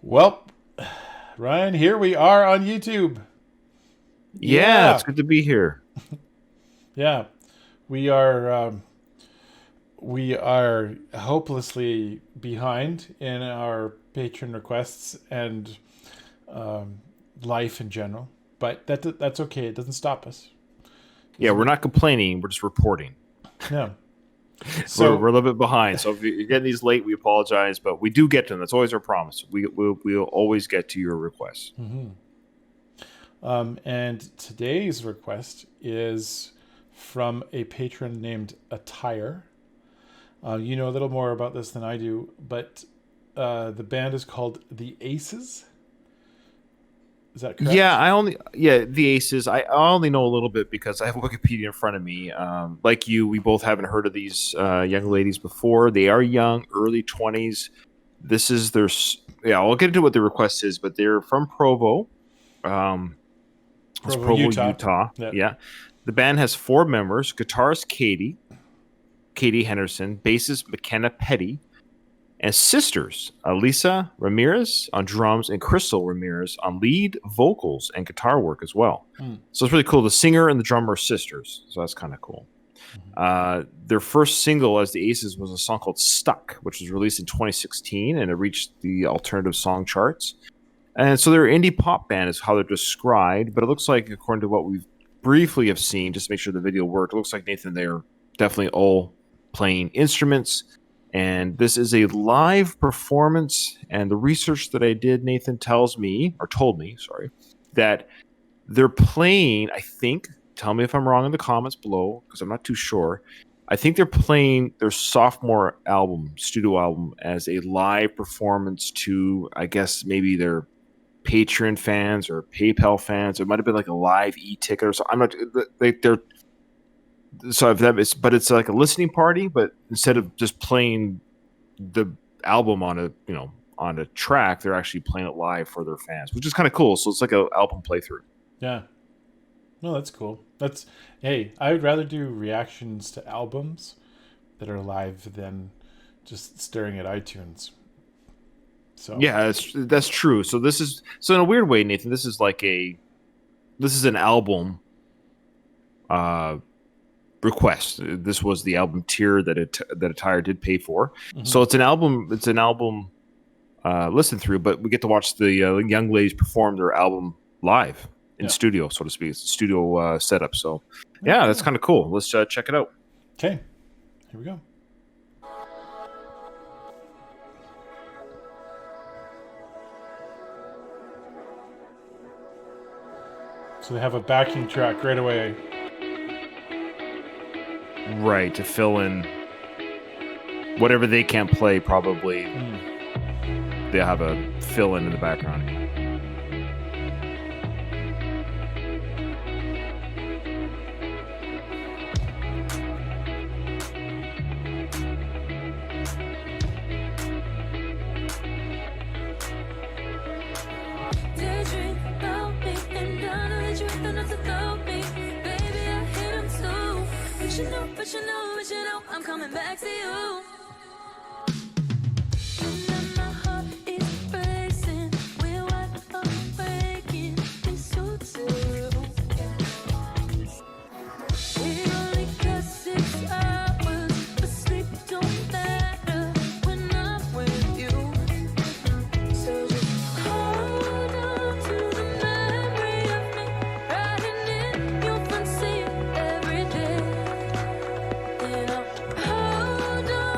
Well, Ryan, here we are on YouTube. Yeah, it's good to be here. Yeah, we are we are hopelessly behind in our patron requests and life in general, but that's okay. It doesn't stop us. Yeah, we're not complaining. We're just reporting. Yeah. So we're a little bit behind. So if you're getting these late, we apologize, but we do get to them. That's always our promise. We'll always get to your requests. Mm-hmm. And today's request is from a patron named Attire. You know a little more about this than I do, but the band is called The Aces. Is that correct? Yeah, the Aces. I only know a little bit because I have Wikipedia in front of me. Like you, we both haven't heard of these young ladies before. They are young, early 20s. This is their. Yeah, I'll get into what the request is, but they're from Provo. Provo, Utah. Yep. Yeah. The band has 4 members: guitarist Katie Henderson, bassist McKenna Petty, and sisters Alisa Ramirez on drums and Crystal Ramirez on lead vocals and guitar work as well. So it's really cool. The singer and the drummer are sisters, so that's kind of cool. Their first single as the Aces was a song called Stuck, which was released in 2016, and it reached the alternative song charts. And so they're an indie pop band is how they're described, but it looks like, according to what we've briefly have seen, just to make sure the video worked, it looks like, Nathan, they're definitely all playing instruments. And this is a live performance. And the research that I did, Nathan, told me, that they're playing, I think, tell me if I'm wrong in the comments below, because I'm not too sure. I think they're playing their sophomore album, studio album, as a live performance to, I guess, maybe their Patreon fans or PayPal fans. It might have been like a live e-ticket or something. I'm not. They're so if that is, but it's like a listening party. But instead of just playing the album on a track, they're actually playing it live for their fans, which is kind of cool. So it's like an album playthrough. Yeah. No, that's cool. Hey, I would rather do reactions to albums that are live than just staring at iTunes. So yeah, that's true. So in a weird way, Nathan, this is an album request. This was the album tier that Attire did pay for. Mm-hmm. So it's an album listen through, but we get to watch the young ladies perform their album live in studio, so to speak. It's a studio setup. So yeah, that's kind of cool. Let's check it out. Okay, here we go. So they have a backing track right away. Right, to fill in whatever they can't play, probably. They'll have a fill-in the background. Daydream about me, and I know that you ain't done nothing about me. Baby, I hate him too. But you know, I'm coming back to you. And then my heart is racing. We're wide awake, it's so true. We only got 6 hours, but sleep don't matter when I'm with you. So just hold on to the memory of me, riding in your front seat every day. And I'll hold on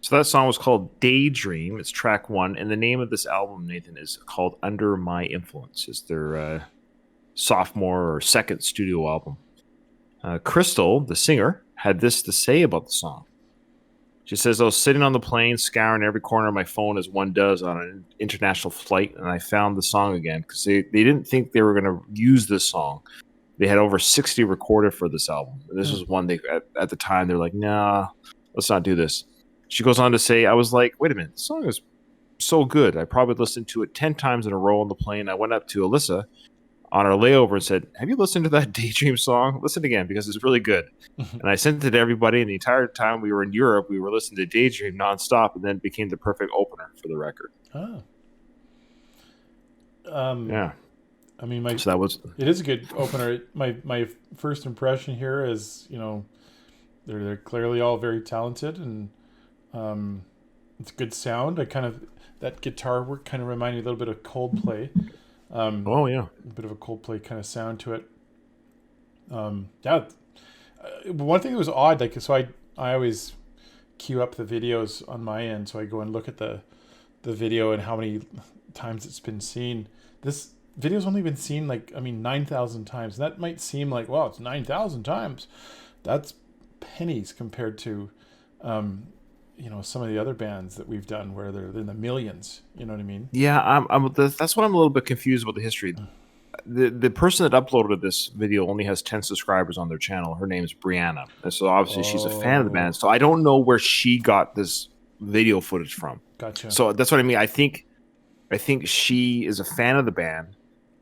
So that song was called Daydream. It's track 1. And the name of this album, Nathan, is called Under My Influence. It's their sophomore or second studio album. Crystal, the singer, had this to say about the song. She says, I was sitting on the plane, scouring every corner of my phone as one does on an international flight, and I found the song again because they didn't think they were going to use this song. They had over 60 recorded for this album. This was one they, at the time, they're like, nah, let's not do this. She goes on to say, I was like, wait a minute, the song is so good. I probably listened to it 10 times in a row on the plane. I went up to Alyssa on our layover and said, have you listened to that Daydream song? Listen again because it's really good. And I sent it to everybody, and the entire time we were in Europe, we were listening to Daydream nonstop, and then it became the perfect opener for the record. Oh. Yeah. I mean, so that was it is a good opener. My first impression here is, they're clearly all very talented, and it's good sound. That guitar work kind of reminded me a little bit of Coldplay. oh yeah, a bit of a Coldplay kind of sound to it. Yeah. One thing that was odd, so I always queue up the videos on my end, so I go and look at the video and how many times it's been seen. This video's only been seen 9,000 times. And that might seem like, wow, it's 9,000 times. That's pennies compared to some of the other bands that we've done where they're in the millions. You know what I mean? Yeah, that's what I'm a little bit confused about the history. The person that uploaded this video only has 10 subscribers on their channel. Her name is Brianna. And so obviously she's a fan of the band. So I don't know where she got this video footage from. Gotcha. So that's what I mean. I think she is a fan of the band,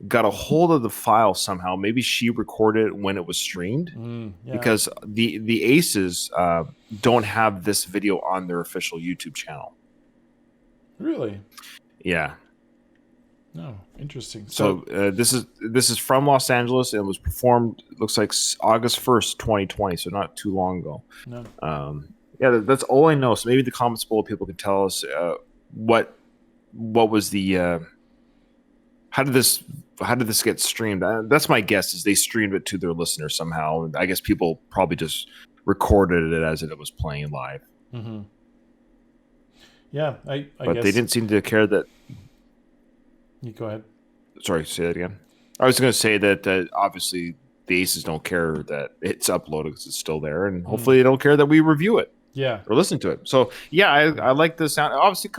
got a hold of the file somehow. Maybe she recorded it when it was streamed because the Aces don't have this video on their official YouTube channel. Really? Yeah. No, interesting. So this is from Los Angeles, and it was performed, looks like August 1st, 2020, so not too long ago. No. Yeah, that's all I know. So maybe the comments below people can tell us what was the how did this get streamed? That's my guess, is they streamed it to their listeners somehow. I guess people probably just recorded it as it was playing live. Mm-hmm. Yeah, I but guess they didn't seem to care that. You go ahead. Sorry, say that again. I was going to say that obviously the Aces don't care that it's uploaded because it's still there, and hopefully they don't care that we review it. Yeah, or listen to it. So yeah, I like the sound. Obviously,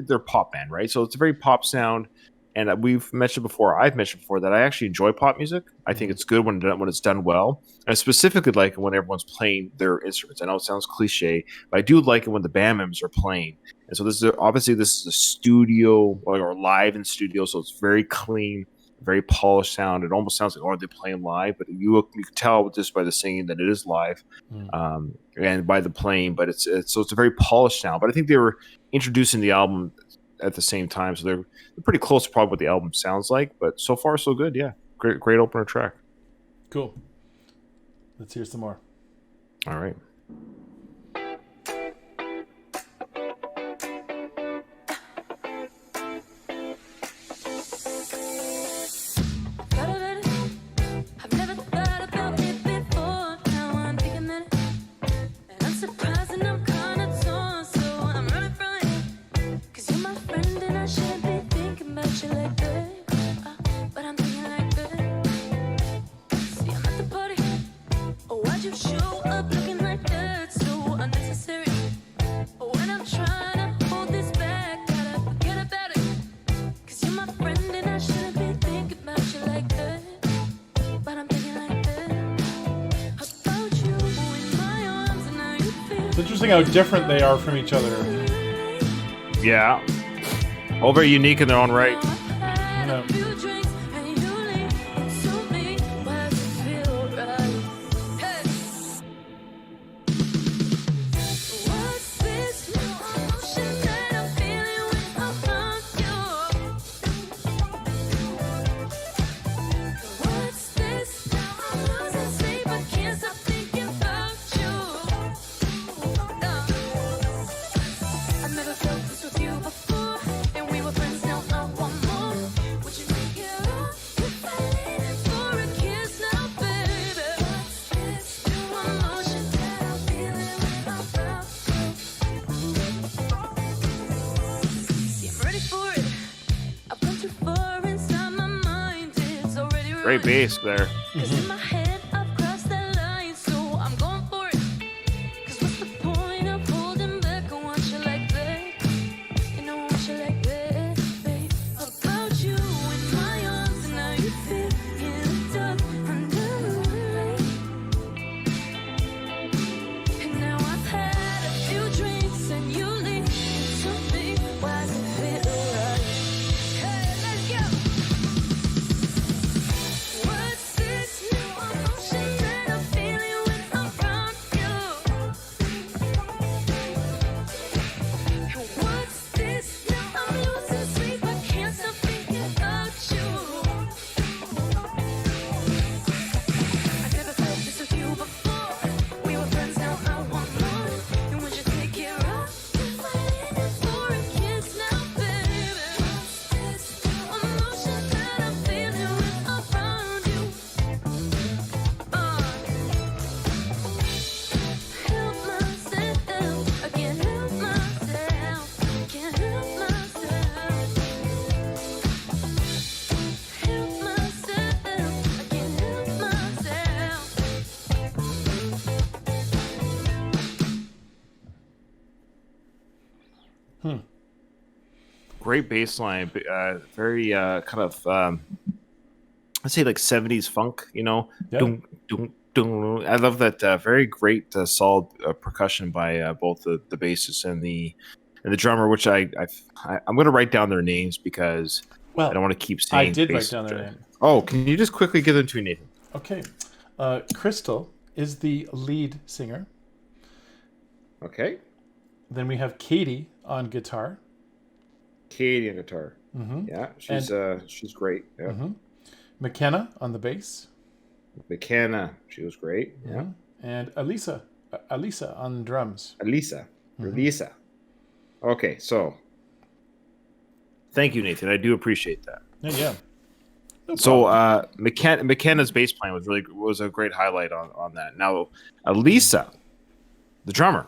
they're pop band, right? So it's a very pop sound. And I've mentioned before that I actually enjoy pop music. I think it's good when it's done well. And I specifically like it when everyone's playing their instruments. I know it sounds cliche, but I do like it when the band members are playing. And so this is a studio or live in studio, so it's very clean, very polished sound. It almost sounds like, are they playing live? But you can tell just by the singing that it is live, and by the playing. But it's a very polished sound. But I think they were introducing the album at the same time, so they're pretty close to probably what the album sounds like. But so far, so good. Yeah, great opener track. Cool. Let's hear some more. All right. I've never thought about it before. Now I'm thinking that, and I'm surprised and I'm kinda torn. So I'm running from you, 'cause you're my friend and I shouldn't be thinking about you like that. But I'm thinking like that. See, I'm at the party. Oh, why'd you show up looking like that? So unnecessary. When I'm trying to hold this back, gotta forget about it. 'Cause you're my friend and I shouldn't be thinking about you like that. But I'm thinking like that. About you in my arms and how you feel. It's interesting how different they are from each other. Yeah. All very unique in their own right. Yeah. I've never felt this with you before, and we were friends, now I want more. Would you Great bass there. Cause in my head I've crossed that line, so I'm going for it. Cause what's the point of holding back? I want you like that. And I want you like that, babe. About you in my arms, and now you feel in the dark under the moonlight. And now I've had a few drinks, and you leave to me. Why does it feel right? Hey, let's go. What's this new emotion that I'm feeling when I'm around you? And what's this now I'm losing sleep? I can't stop thinking about you. I never felt this with you before. We were friends, now I want more. And would you take care of my little foreign kids now, baby? What's this emotion that I'm feeling when I'm around you? Help myself, I can't help myself, can't help myself. Help myself, I can't help myself. Great bass line. Very kind of, let's say like 70s funk, you know? Yeah. Dun, dun, dun. I love that very great solid percussion by both the bassist and the drummer, which I'm going to write down their names because Well, I don't want to keep saying I did write bass- down their name. Oh, can you just quickly give them to me, Nathan? Okay. Crystal is the lead singer. Okay. Then we have Katie on guitar. Katie on guitar. Mm-hmm. Yeah, she's great. Yeah. Mm-hmm. McKenna on the bass. McKenna, she was great. Yeah. Mhm. And Alisa on drums. Elisa. Okay, so thank you, Nathan. I do appreciate that. Yeah. No So problem. McKenna's bass playing was a great highlight on that. Now Elisa, the drummer,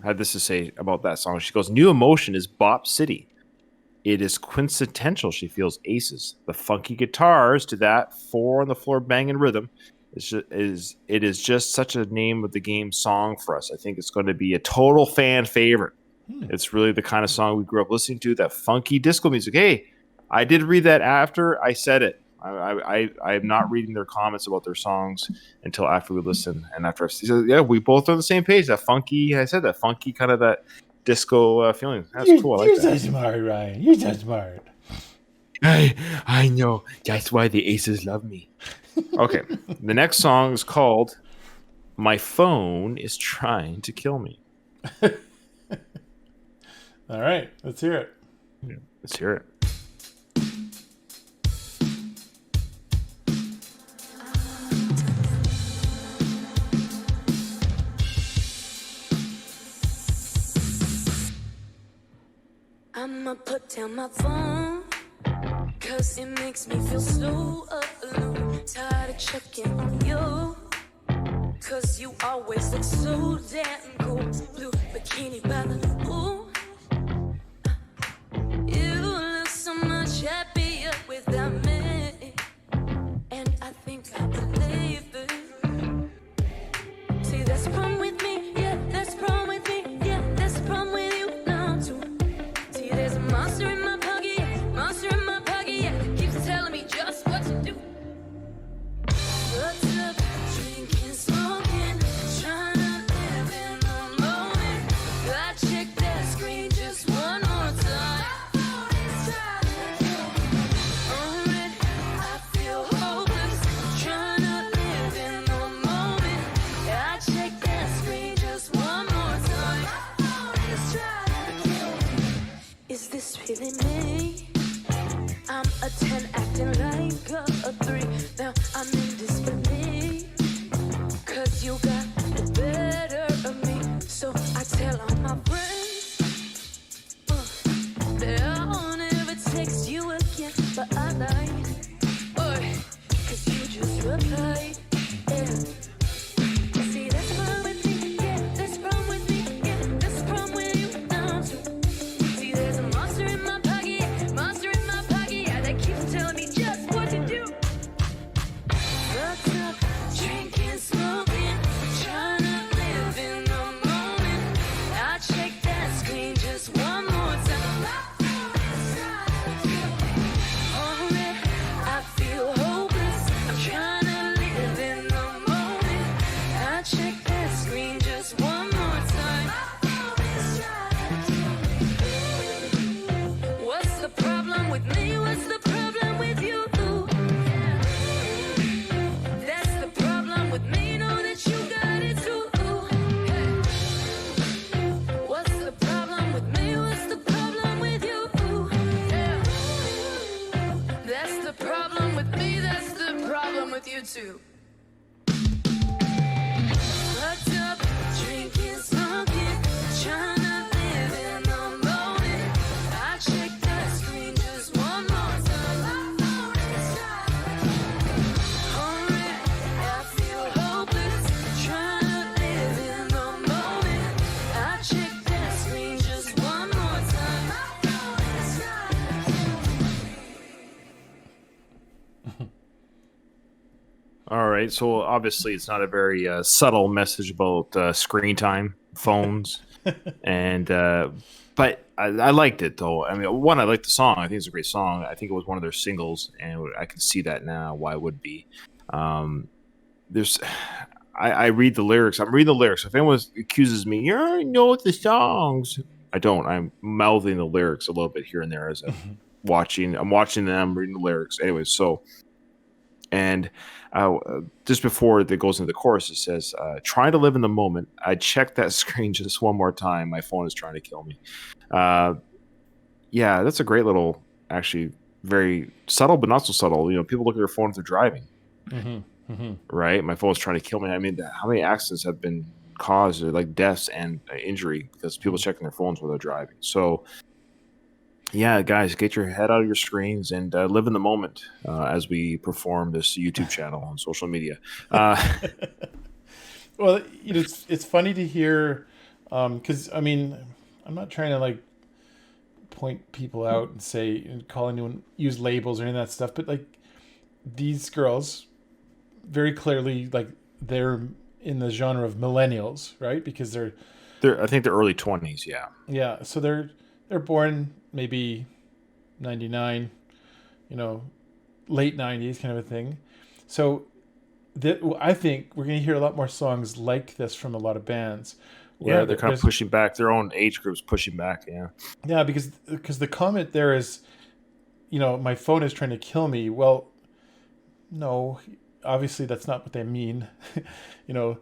had this to say about that song. She goes, "New Emotion is Bop City. It is quintessential. She feels aces. The funky guitars to that 4 on the floor banging rhythm it is just such a name of the game song for us. I think it's going to be a total fan favorite. It's really the kind of song we grew up listening to, that funky disco music." Hey, I did read that after I said it. I'm not reading their comments about their songs until after we listen and after I see. So, yeah, we both are on the same page. That funky, I said that funky kind of that disco feeling. That's cool. I like You're that. so smart, Ryan. You're so smart. I know. That's why the aces love me. Okay. The next song is called "My Phone is Trying to Kill Me." All right, let's hear it. Let's hear it. I'ma put down my phone, cause it makes me feel so alone. Tired of checking on you, cause you always look so damn cool. Blue bikini by the pool. You look so much happier without me, and I think I believe it. See, that's the problem with me, yeah, that's the problem with me, yeah, that's the problem with you now too. See, there's a monster in my pocket, yeah, keeps telling me just what to do. What's up, drinking, smoking, trying to live in the moment. I check that screen just one more time. On it, I feel hopeless, trying to live in the moment. I check that screen just one more time. Is this really me? I'm a 10 acting like a 3. Now I'm in disbelief, cause you got the better of me. So I tell all my friends that I won't ever text you again, but I lied, cause you just replied, yeah. See, that's the problem with me, yeah, that's the problem with me, yeah, that's the problem with you now too. See, there's a monster in my pocket, yeah, that keeps telling me just what to do. too. Fucked up, drinking, smoking, trying to live in the moment. I check that screen just one more time. My phone is alright, I feel hopeless, trying to live in the moment. I check that screen just one more time. My phone is All right. So obviously, it's not a very subtle message about screen time, phones, and but I liked it though. I mean, one, I liked the song. I think it's a great song. I think it was one of their singles, and I can see that now why it would be. There's, I read the lyrics. I'm reading the lyrics. If anyone accuses me, you don't know the songs. I don't. I'm mouthing the lyrics a little bit here and there as I'm watching. I'm watching them, reading the lyrics. Anyway, so. And just before it goes into the chorus, it says, trying to live in the moment. I checked that screen just one more time. My phone is trying to kill me. Yeah, that's a great little, actually, very subtle, but not so subtle. You know, people look at their phone if they're driving. Right? My phone's trying to kill me. I mean, how many accidents have been caused, like deaths and injury, because people checking their phones while they're driving. So, yeah, guys, get your head out of your screens and live in the moment as we perform this YouTube channel on social media. Well, you know, it's funny to hear, because I mean, I'm not trying to like point people out and say and call anyone use labels or any of that stuff, but like these girls, very clearly, like they're in the genre of millennials, right? Because I think they're early 20s. Yeah. Yeah, so they're born maybe 99, you know, late 90s kind of a thing. So I think we're going to hear a lot more songs like this from a lot of bands. Yeah, they're kind of pushing back. Their own age group's pushing back, yeah. Yeah, because the comment there is, you know, my phone is trying to kill me. Well, no, obviously that's not what they mean. You know,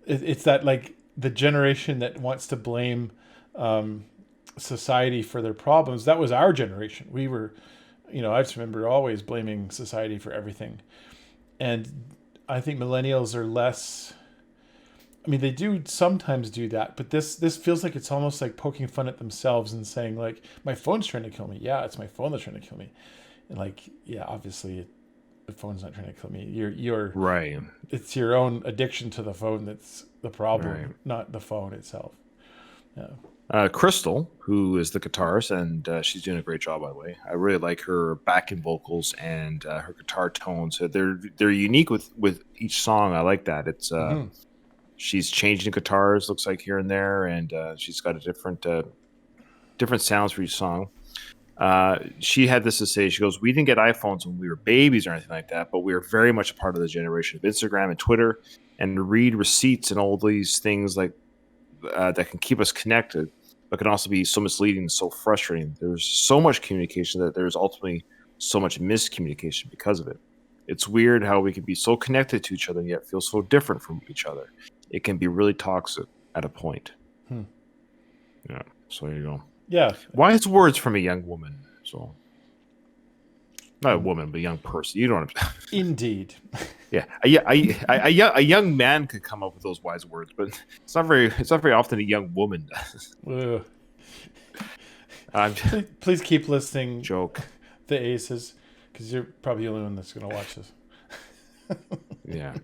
it's that like the generation that wants to blame society for their problems. That was our generation. We were, you know, I just remember always blaming society for everything. And I think millennials are less, I mean, they do sometimes do that, but this feels like it's almost like poking fun at themselves and saying like, my phone's trying to kill me. Yeah, it's my phone that's trying to kill me. And like, yeah, obviously the phone's not trying to kill me. You're right. It's your own addiction to the phone that's the problem, Right. not the phone itself. Yeah. Crystal, who is the guitarist, and she's doing a great job, by the way. I really like her backing vocals and her guitar tones. They're unique with each song. I like that. It's she's changing guitars, looks like here and there, and she's got a different sounds for each song. She had this to say. She goes, "We didn't get iPhones when we were babies or anything like that, but we are very much a part of the generation of Instagram and Twitter, and read receipts and all these things like." That can keep us connected, but can also be so misleading and so frustrating. There's so much communication that there's ultimately so much miscommunication because of it. It's weird how we can be so connected to each other and yet feel so different from each other. It can be really toxic at a point. Yeah, so there you go. Yeah. Wise words from a young woman. So, not a woman, but a young person. You don't. Indeed. Yeah, a young man could come up with those wise words, but it's not very often a young woman does. Please keep listening. Joke. The Aces, because you're probably the only one that's going to watch this. Yeah,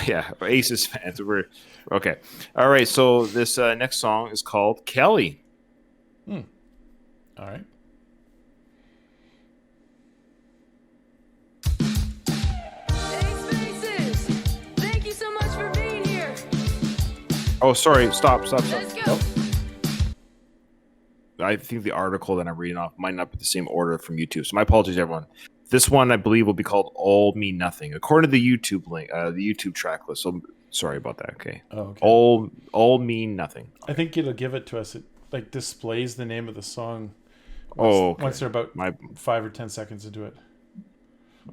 yeah. Aces fans. We're okay. All right. So this next song is called Kelly. All right. Oh, sorry. Stop. Let's go. Nope. I think the article that I'm reading off might not be the same order from YouTube. So my apologies, everyone. This one, I believe, will be called All Mean Nothing, according to the YouTube link, the YouTube track list. So sorry about that. Okay. Oh, okay. All Mean Nothing. I think it'll give it to us. It like displays the name of the song. Okay. Once they're about 5 or 10 seconds into it.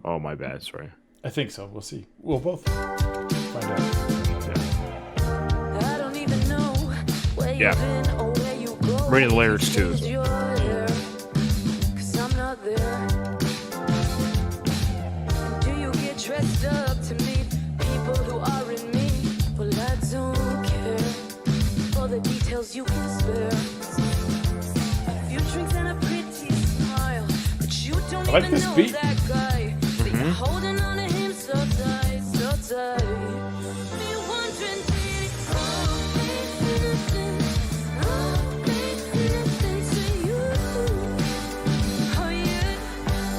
Oh, my bad. Sorry. I think so. We'll see. We'll both find out. I don't even know where Yeah. you've been or where you go. I'm reading the lyrics, too. Change your hair, 'cause I'm not there. Do you get dressed up to me? details you can spare. A few drinks and a pretty smile, but you don't like even this know beat. that guy. But you're holding on to him so tight, so tight. Me wondering, did it all mean nothing? All mean nothing to you? Oh yeah,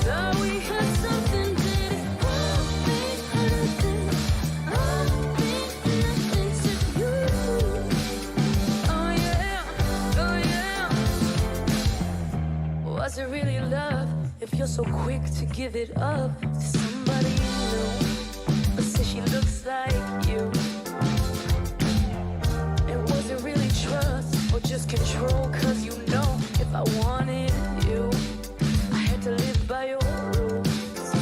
thought we had something. Did it all mean nothing? All mean nothing to you? Oh yeah, oh yeah. Was it really love if you're so quick to give it up to somebody you know, but say she looks like you? And was it really trust or just control? Cause you know if I wanted you, I had to live by your rules.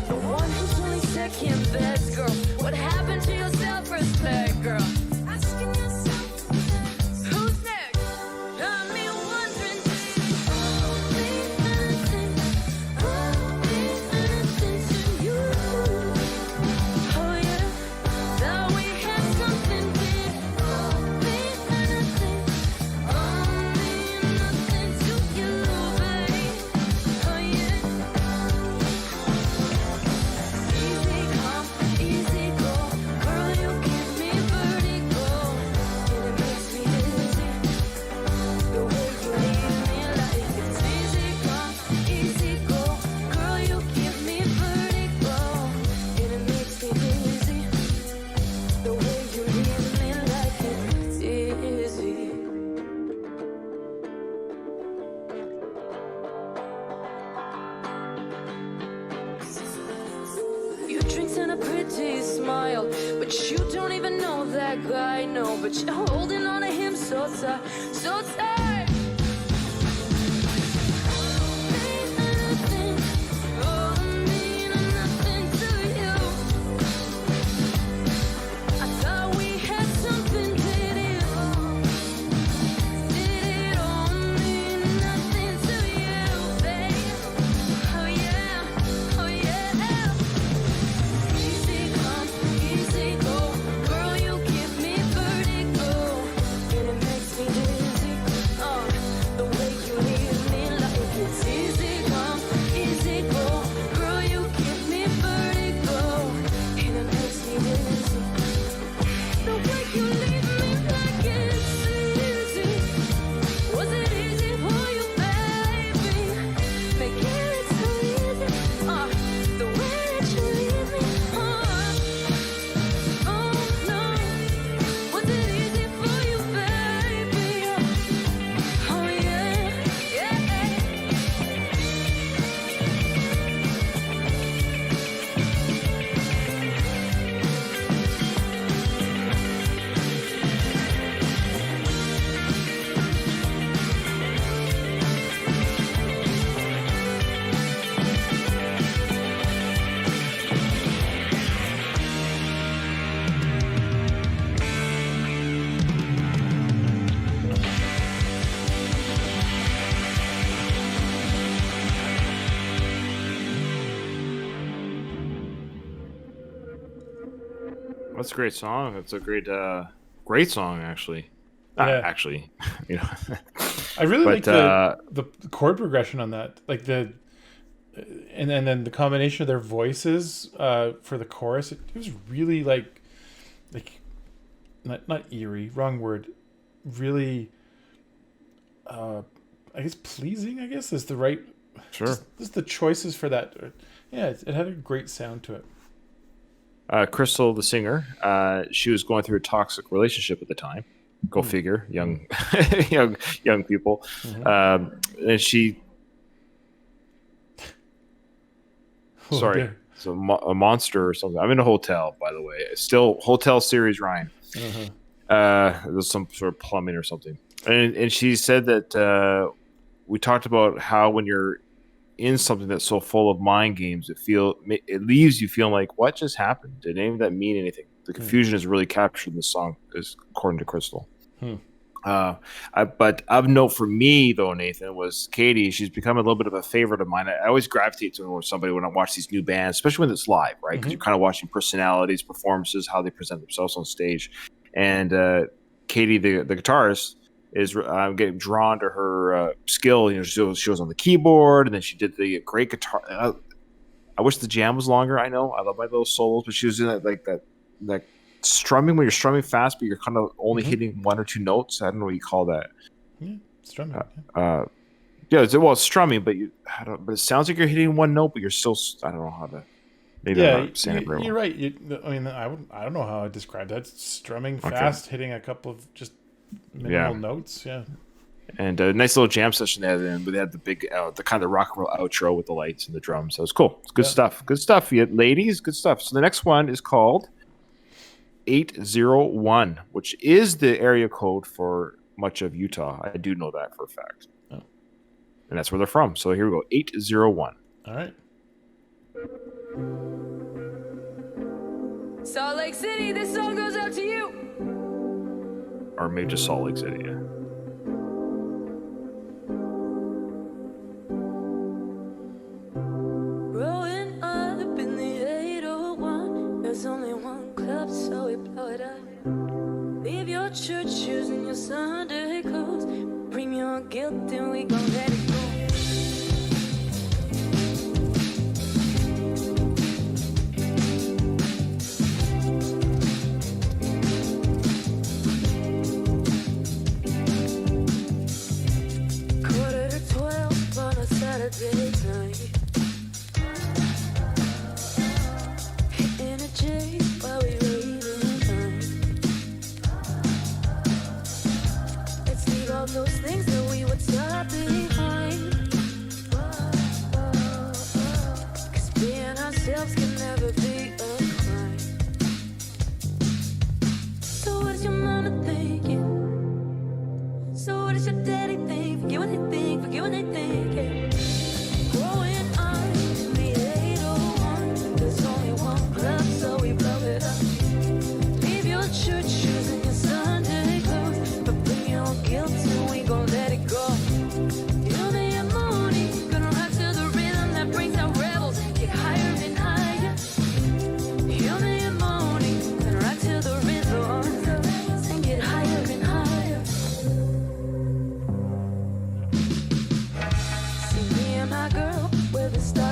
The one who's only second best, girl. What happened to your self-respect, girl? Asking yourself, who's next? Got me wondering, did it all mean nothing? All mean nothing to you? Oh yeah, thought we had something. Did it all mean nothing? All mean nothing to you, babe? Oh yeah. Easy come, easy go, girl, you give me vertigo, and it makes me dizzy. The way you leave me like it's easy come, easy go, girl, you give me vertigo, and it makes me dizzy. The way you leave me like it's easy. You drinks and a pretty smile, but you don't even know that guy, no. But you're holding on to him so tight, so tight. Mean nothing, oh, mean nothing to you. I thought we had something, did it all? Did it all mean nothing to you, babe? Oh yeah, oh yeah. Easy come, easy go, girl, you give me vertigo, and it makes me dizzy. The way you leave me like it's easy come, easy go, girl, you give me vertigo, and it makes me dizzy. The way you leave me like it's easy. Was it easy for you, baby? Making it so easy. The way that you leave me. Oh no. Was it easy for you, baby? Oh yeah, yeah. That's a great song. It's a great song, actually. Yeah. Actually, you know. I really like But, the chord progression on that, like and then the combination of their voices for the chorus. It was really like not eerie, wrong word, really. I guess pleasing. I guess is the right. Sure. Just the choices for that. Yeah, it had a great sound to it. Crystal, the singer, she was going through a toxic relationship at the time. Go figure, young people. And she, Oh, sorry, dear. it's a monster or something. I'm in a hotel, by the way. It's still Hotel Series Ryan. There's some sort of plumbing or something. And she said that we talked about how when you're in something that's so full of mind games, it leaves you feeling like, what just happened? Did any of that mean anything? The confusion is really captured in the song, is according to Crystal. But of note for me, though, Nathan, was Katie. She's become a little bit of a favorite of mine. I always gravitate to somebody when I watch these new bands, especially when it's live, right? Because you're kind of watching personalities, performances, how they present themselves on stage. And Katie, the guitarist, is getting drawn to her skill. She was on the keyboard, and then she did the great guitar. I wish the jam was longer. I know I love my little solos, but she was doing that strumming when you're strumming fast, but you're kind of only hitting one or two notes. I don't know what you call that. Yeah, strumming. Yeah, it's strumming, but but it sounds like you're hitting one note, but you're still. I don't know how to. Maybe I'm not saying it very well. You're right. I don't know how I describe that. Strumming fast, hitting a couple of just minimal notes. Yeah. And a nice little jam session they had, and they had the big, the kind of rock and roll outro with the lights and the drums. So it was cool. It's good stuff. Good stuff, ladies. Good stuff. So the next one is called 801, which is the area code for much of Utah. I do know that for a fact. Oh. And that's where they're from. So here we go. 801. All right. Salt Lake City, this song goes out to you. Or maybe just Salt Lake City, yeah. Growing up in the 801, there's only one club, so we blow it up. Leave your church shoes and your Sunday clothes. Bring your guilt and we gon' let it go. Saturday night, hitting a J while we waiting. Let's leave all those things that we would stop behind. 'Cause being ourselves can never be a crime. So what is your mama thinking? So what is your daddy think? Forget what they think, forget what they think. Yeah.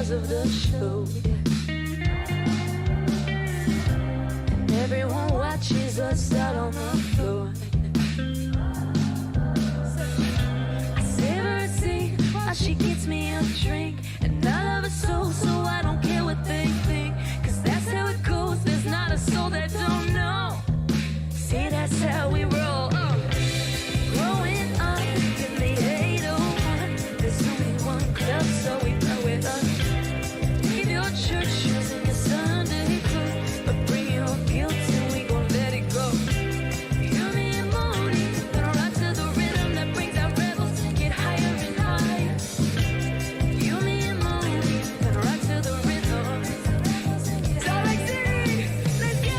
Of the show, and everyone watches us out on the floor. I save her a seat while she gets me a drink, and I love her so I don't care what they think, 'cause that's how it goes. There's not a soul that don't know. See, that's how we roll. Growing up in the 801, there's only one club, so we blow it up. Church shoes and your Sunday clothes, but bring your guilt and we gon' let it go. You me and Moni, gonna rock to the rhythm that brings out rebels and get higher and higher. You me and Moni, gonna rock to the rhythm. Salt Lake City, let's go.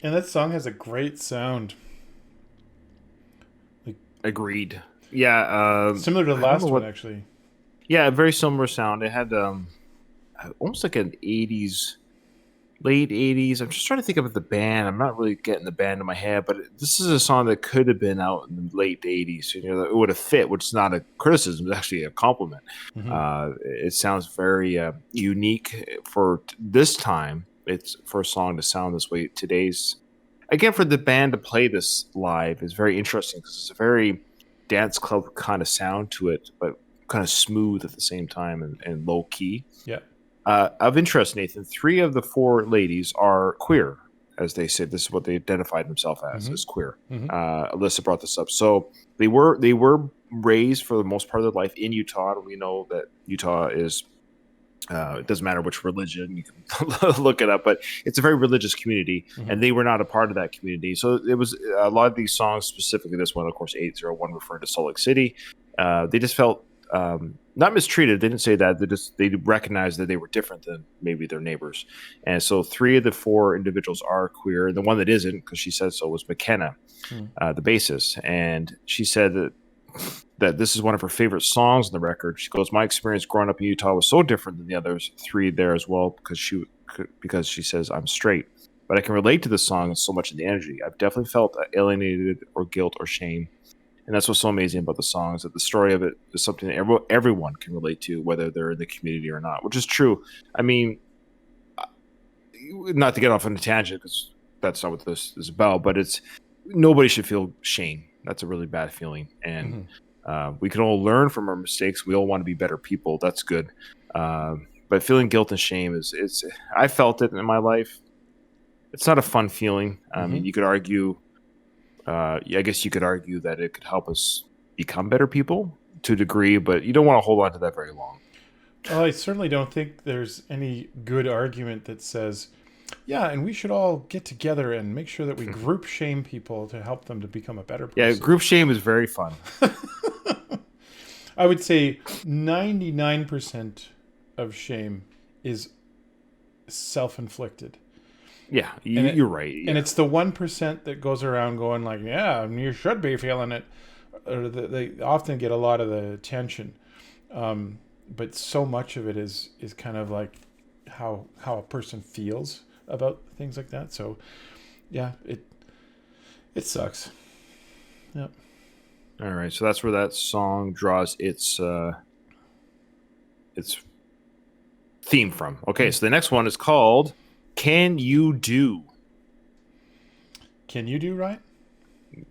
And that song has a great sound. Agreed. Yeah. Similar to the last one, actually. Yeah, a very similar sound. It had almost like an 80s late 80s. I'm just trying to think of the band. I'm not really getting the band in my head, but this is a song that could have been out in the late 80s. You know, it would have fit, which is not a criticism, it's actually a compliment. It sounds very unique for this time. It's for a song to sound this way. Today's, again, for the band to play this live is very interesting because it's a very dance club kind of sound to it, but kind of smooth at the same time and low key. Yeah. Of interest, Nathan, 3 of the 4 ladies are queer, as they said. This is what they identified themselves as queer. Alyssa brought this up. So they were raised for the most part of their life in Utah. We know that Utah is, it doesn't matter which religion, you can look it up, but it's a very religious community, and they were not a part of that community. So it was a lot of these songs, specifically this one, of course, 801, referring to Salt Lake City. They just felt not mistreated. They didn't say that. They recognized that they were different than maybe their neighbors. And so 3 of the 4 individuals are queer. The one that isn't, because she said so, was McKenna, the bassist. And she said that this is one of her favorite songs on the record. She goes, "My experience growing up in Utah was so different than the others 3 there as well, because she says I'm straight. But I can relate to the song so much in the energy. I've definitely felt alienated or guilt or shame. And that's what's so amazing about the song, is that the story of it is something that everyone can relate to, whether they're in the community or not," which is true. I mean, not to get off on a tangent, because that's not what this is about, but nobody should feel shame. That's a really bad feeling. And we can all learn from our mistakes. We all want to be better people. That's good. But feeling guilt and shame I felt it in my life. It's not a fun feeling. I mean, you could argue, I guess you could argue that it could help us become better people to a degree, but you don't want to hold on to that very long. Well, I certainly don't think there's any good argument that says, yeah, and we should all get together and make sure that we group shame people to help them to become a better person. Yeah, group shame is very fun. I would say 99% of shame is self-inflicted. Yeah, you're right. Yeah. And it's the 1% that goes around going like, yeah, you should be feeling it. Or they often get a lot of the attention. But so much of it is kind of like how a person feels about things like that. So, yeah, it sucks. Yep. All right, so that's where that song draws its theme from. Okay, so the next one is called "Can You Do?" Can you do right?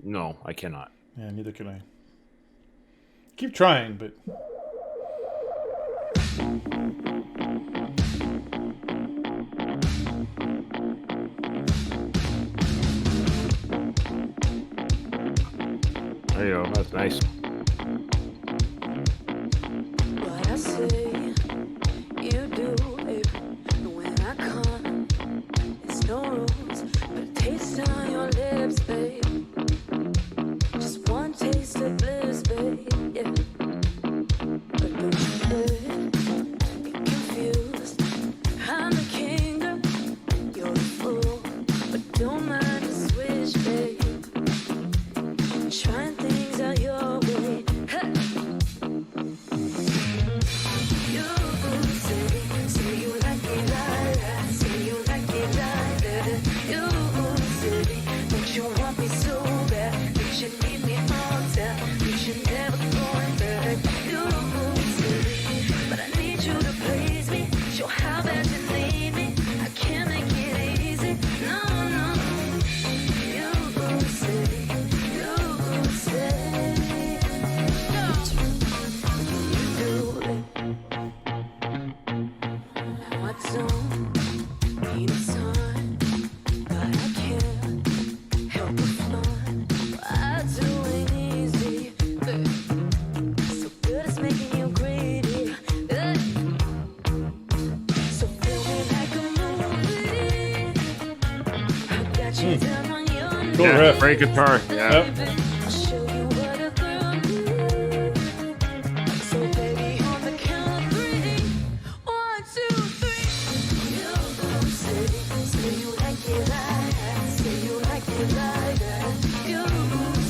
No, I cannot. Yeah, neither can I. Keep trying, but... There you go. That's nice. What I say, you do, baby. When I come, it's no rules, but it tastes on your lips, babe. Just one taste of bliss, babe. Yeah. But don't you get confused. I'm the king, girl. You're the fool, but don't mind the switch, babe. Trying things out your way. Hey. You say you like it like that. Say you like it like that. You say that you want me so bad. That you need me all time. That you're never going back. You say, but I need you to please me. Show how bad you need me. I can't make it easy. No, no. You say. Cool Yeah, riff. great guitar. Yeah. Yep. I'll show you what a girl needs. So baby, on the count of 3, 1, 2, 3. You say you like it like that. Say you like it like that. You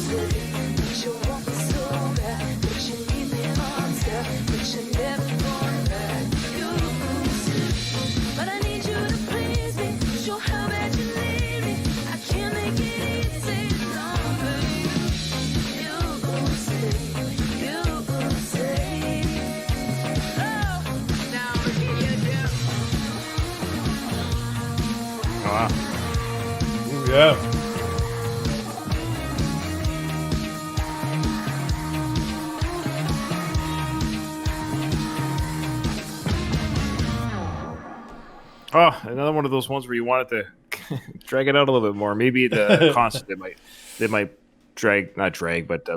say that you want me so bad. That you need me on step. That you're never going back. You say, but I need you to please me. Wow. Ooh, yeah. Oh, another one of those ones where you wanted to drag it out a little bit more. Maybe the concert they might not drag, but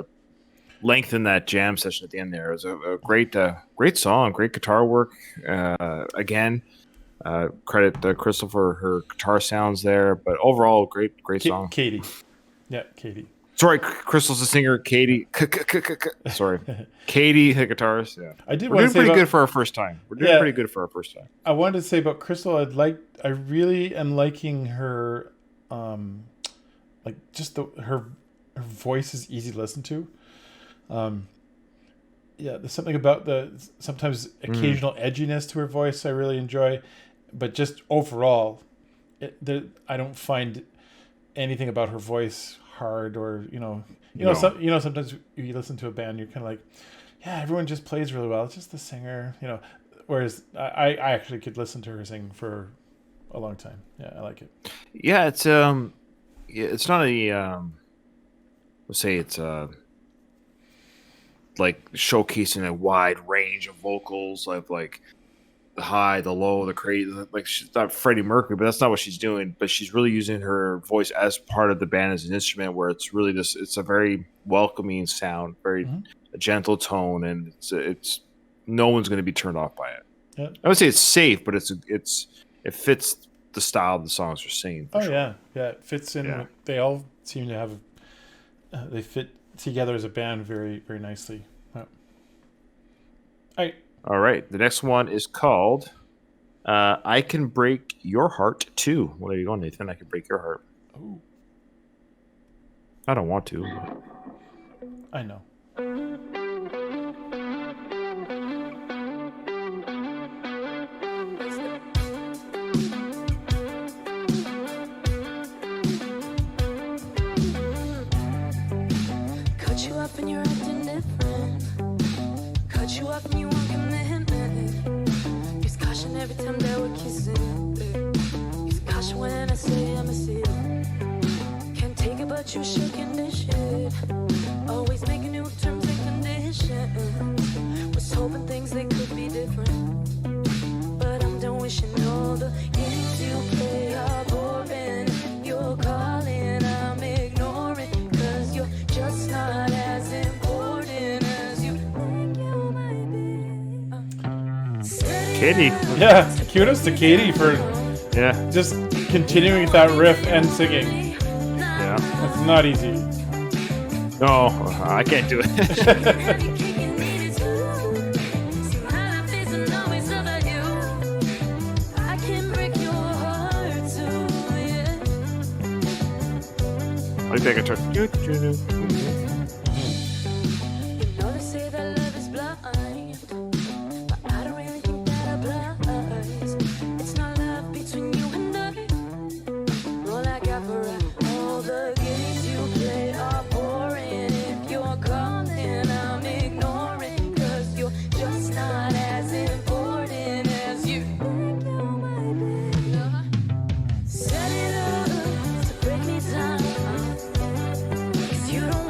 lengthen that jam session at the end. There it was a great song, great guitar work. Again, credit Crystal for her guitar sounds there, but overall, great song. Katie. Yeah, Katie. Sorry, Crystal's the singer. Katie. Sorry, Katie, the guitarist. Yeah, I did we're want doing to say pretty about, good for our first time. We're doing Yeah. pretty good for our first time. I wanted to say about Crystal, I really am liking her, like just her voice is easy to listen to. Yeah, there's something about the sometimes occasional edginess to her voice I really enjoy, but just overall, I don't find anything about her voice hard or No. sometimes you listen to a band, you're kind of like, yeah, everyone just plays really well. It's just the singer, Whereas I actually could listen to her sing for a long time. Yeah, I like it. Yeah, it's not a let's say it's like showcasing a wide range of vocals, like the high, the low, the crazy. Like she's not Freddie Mercury, but that's not what she's doing. But she's really using her voice as part of the band as an instrument, where it's really it's a very welcoming sound, very a gentle tone, and it's no one's going to be turned off by it. Yeah. I would say it's safe, but it fits the style of the songs they're singing. Oh yeah, it fits in. Yeah. They all seem to have. They fit together as a band very, very nicely. Yeah. All right. The next one is called I Can Break Your Heart Too. Where are you going, Nathan? I Can Break Your Heart. Ooh, I don't want to. I know. Cut you up and you're acting different. Cut you up and you want commitment. Use caution every time that we're kissing. Use caution when I say I'm a seal. Can't take it, but you should condition. Always making new terms and conditions. Was hoping things they could be different, but I'm done wishing all the games you play are boring. You're calling, I'm ignoring, 'cause you're just not as important as you think you might be. Katie. Yeah, kudos to Katie for Yeah. just continuing with that riff and singing. Yeah. It's not easy. No, I can't do it. I think I turn. You know they say that love is blind, but I don't really think that applies. It's not love between you and I. All I got for all the games you play are boring. If you're calling, I'm ignoring, 'cause you're just not as important as you think you might be. Set it up to break me down, 'cause you don't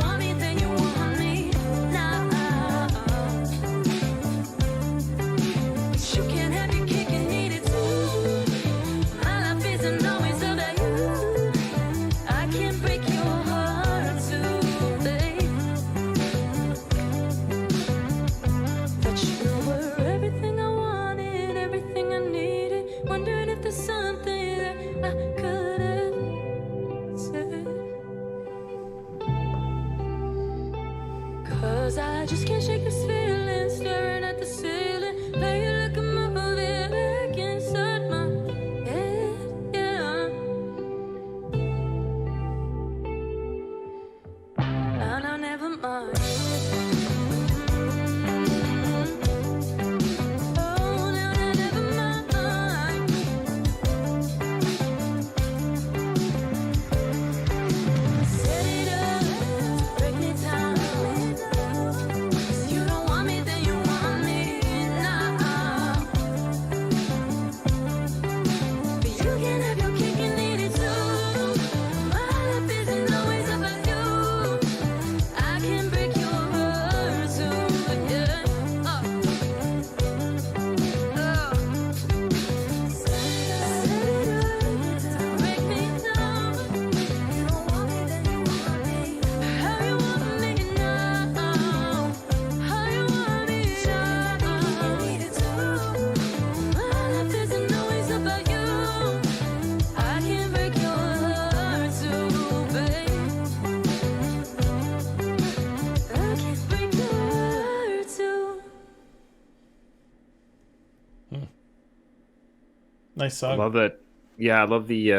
Nice I song. love that. Yeah, I love the.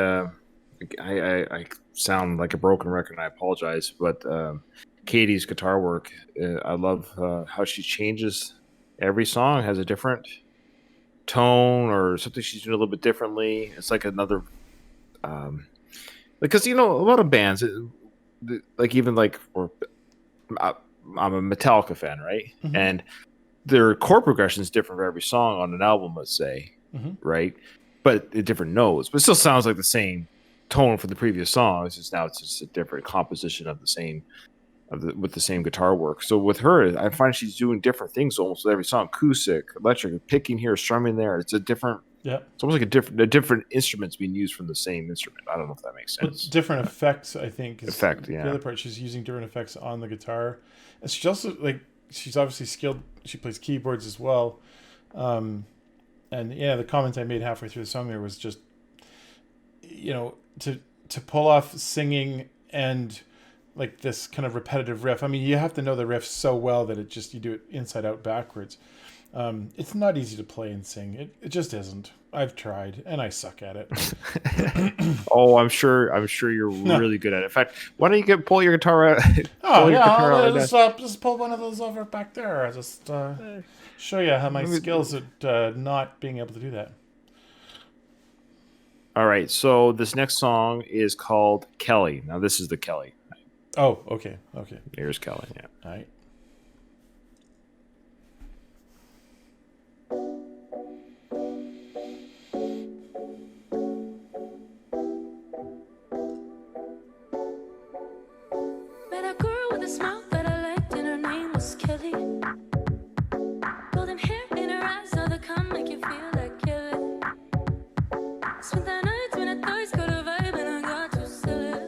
I sound like a broken record, and I apologize, but Katie's guitar work. I love how she changes. Every song has a different tone or something she's doing a little bit differently. It's like another, because a lot of bands, like even like, I- I'm a Metallica fan, right? Mm-hmm. And their chord progression is different for every song on an album, let's say, Mm-hmm. right? But at different notes, but it still sounds like the same tone from the previous song. It's just a different composition of the same with the same guitar work. So with her, I find she's doing different things almost with every song: acoustic, electric, picking here, strumming there. It's a different. Yeah. It's almost like a different instruments being used from the same instrument. I don't know if that makes Well, sense. different effects, I think, is Effect, the yeah. other part. She's using different effects on the guitar, and she's also like she's obviously skilled. She plays keyboards as well, um, and yeah, the comment I made halfway through the song there was just, to pull off singing and like this kind of repetitive riff. I mean, you have to know the riff so well that you do it inside out backwards. It's not easy to play and sing. It just isn't. I've tried and I suck at it. Oh, I'm sure. I'm sure you're No. really good at it. In fact, why don't you pull your guitar out? Oh Pull your yeah, guitar out I'll right now. just pull one of those over back there. I just show you how my skills at not being able to do that. All right. So this next song is called Kelly. Now this is the Kelly. Oh, okay, okay, Here's Kelly. Yeah. all right. Met a girl with a smile that I liked, and her name was Kelly. Golden hair in her eyes, all the kind make you feel like Kelly. Spent the nights when I thought he's got a vibe, and I got too silly.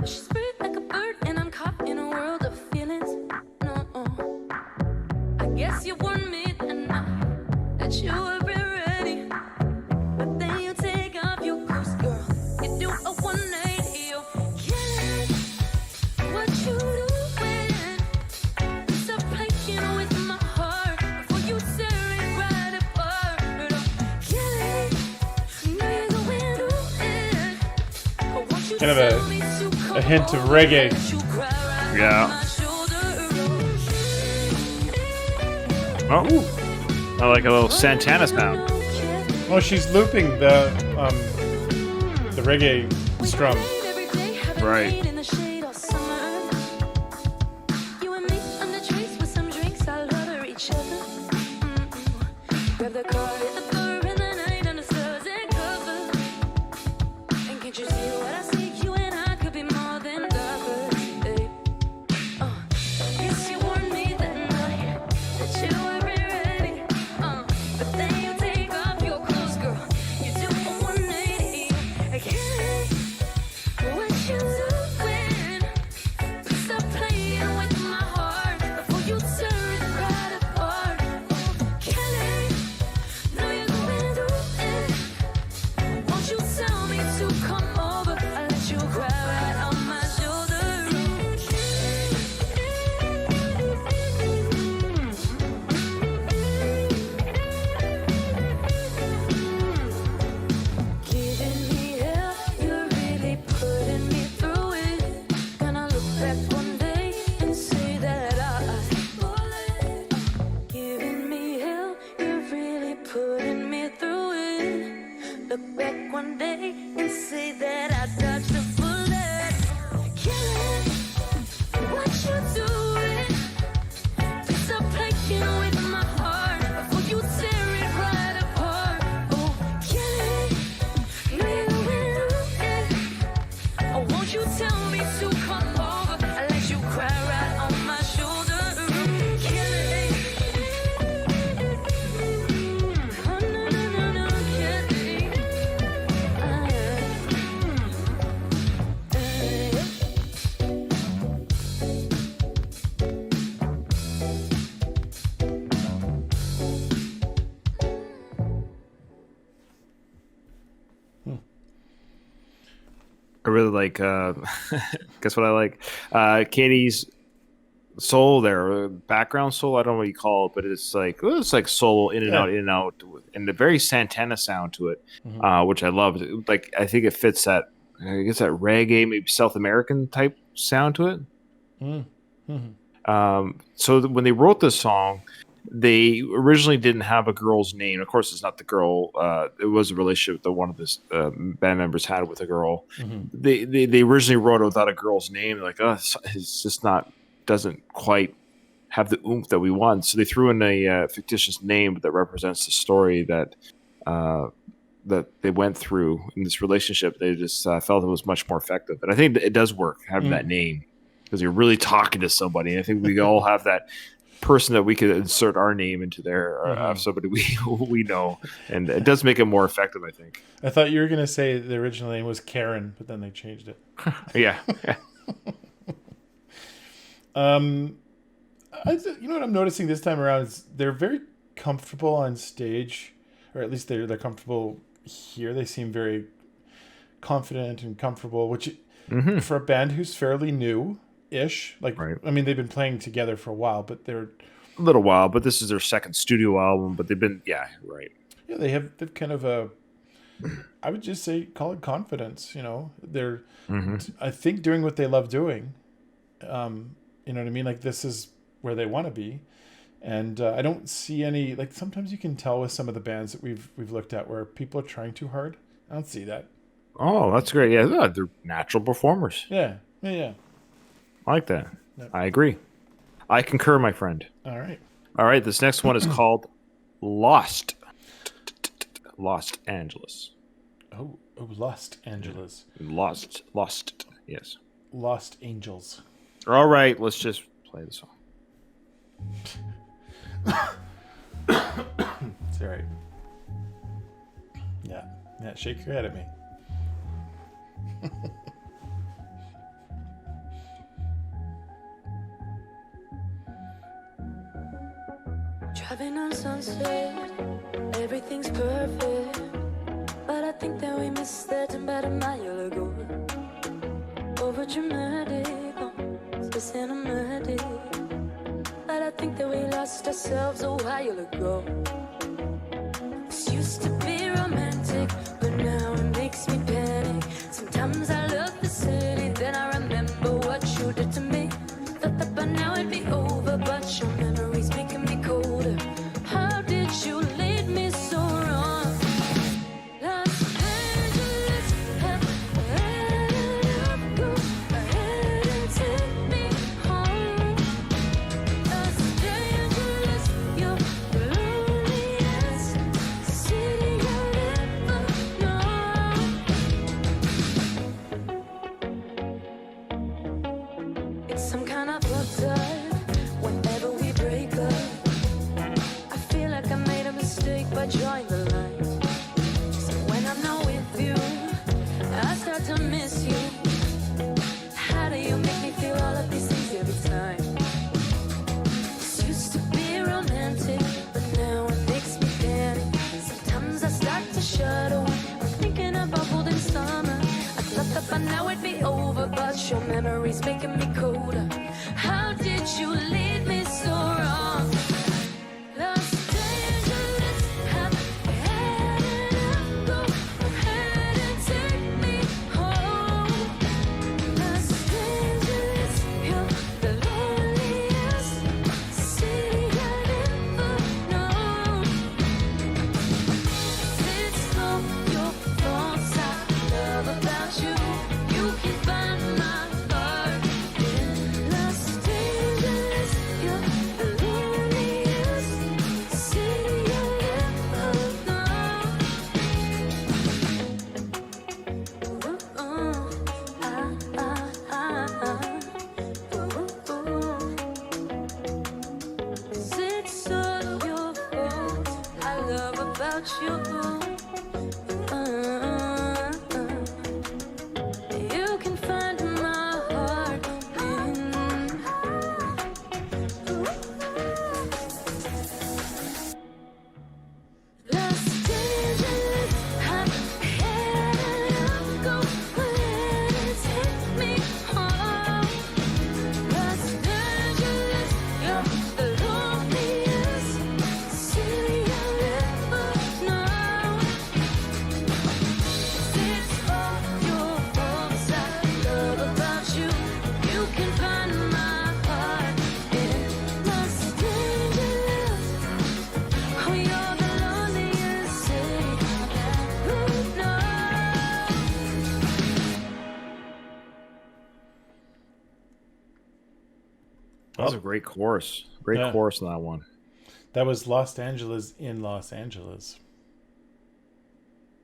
She's free like a bird, and I'm caught in a world of feelings. No, I guess you warned me that night that you were ready, but then you take off your clothes, girl. You do a 180, yo. Kelly, what you doing? Stop playing with my heart before you tear it right apart. Kelly, know you're going through it. But won't you Kind of tell me to come a hint of over? reggae. Let you cry right Yeah. on my shoulder. Oh, I like a little Santana sound. Oh, she's looping the reggae strum. Right. You and me on the trees with some drinks, I love each other. Grab the car, hit the floor in the night under stars and covers. And can't you see what I see? You and I could be more than lovers. Hey. Guess you warned me that night that you were ready. But then you take off your clothes, girl. You do a 180. I can't. What you doing? Stop playing with my heart before you tear it right apart. Kelly, know you're going through it. Won't you tell me to come over? I'll let you cry right on my shoulder. Giving me hell, you're really putting me through it. Gonna look back one day and say that giving me hell, you're really putting me through it. Look back one day and say that I dodged a bullet. Killing, what you doing? Stop playing with my heart before you tear it right apart. Oh, killing, know you're going it. Oh, won't you tell me to come over? I let you cry right on my shoulder. Killing. Oh, no, no, no, no, killing. I really like. Guess what I like? Katie's soul there, background soul. I don't know what you call it, but it's like soul in and Yeah. out, in and out, and a very Santana sound to it, Mhm. which I love. Like I think it fits that, I guess that reggae, maybe South American type sound to it. Mm. Mhm. So when they wrote this song, they originally didn't have a girl's name. Of course, it's not the girl. It was a relationship that one of the band members had with a girl. Mhm. They originally wrote it without a girl's name. Like, oh, it's just not, doesn't quite have the oomph that we want. So they threw in a fictitious name that represents the story that that they went through in this relationship. They just felt it was much more effective, and I think it does work having that name because you're really talking to somebody. And I think we all have that person that we could insert our name into there, or somebody we know, and it does make it more effective, I think. I thought you were gonna say the original name was Karen, but then they changed it. Yeah. You know what I'm noticing this time around is they're very comfortable on stage, or at least they're comfortable here. They seem very confident and comfortable, which for a band who's fairly new-ish, like Right. I mean they've been playing together for a while, but they're A little while, but this is their second studio album, but they've been, right. yeah they've kind of a, I would just say call it confidence. You know, they're I think doing what they love doing. You know what I mean? Like this is where they want to be, and I don't see any, like sometimes you can tell with some of the bands that we've looked at where people are trying too hard. I don't see that. Oh, that's great. Yeah, they're natural performers. Yeah. I I like that. Yep. I agree. I concur, my friend. All right. All right, this next one is called Lost. Los Angeles. Oh, Lost Angeles. Lost. Yes. Lost Angels. All right, let's just play the song. It's all right. Yeah. Shake your head at me. Driving on sunset, everything's perfect. But I think that we missed that about a mile ago. Over dramatic, so cinematic. But I think that we lost ourselves a while ago. This used to be romantic, but now it makes me panic. Sometimes I love the city, then I remember what you did to me. Thought that by now it'd be over, but your memory's making me colder. How did you lead me so wrong? Los Angeles, go ahead and take me home. Los Angeles, you're the loneliest city I'll ever know. It's some kind of fucked up whenever we break up. I feel like I made a mistake by drawing the line. So when I'm not with you, I start to miss you. How do you make me feel all of these things every time? This used to be romantic, but now it makes me panic. Sometimes I start to shut away. I'm thinking about golden summer. I thought that by now it'd be over, but your memory's making me colder. How did you lead me so wrong? Los Angeles, have had enough. Go ahead and take me home. Los Angeles, you're the loneliest city I've ever known. It's all your faults I love about you. You can find my heart in Los Angeles. You're the loneliest city I've ever known. It's all your fault I love about you. You can find my heart in Los Angeles. I've had enough. Go ahead and take me home. Los Angeles, That was a great chorus. Great Yeah. chorus on that one. That was Los Angeles in Los Angeles.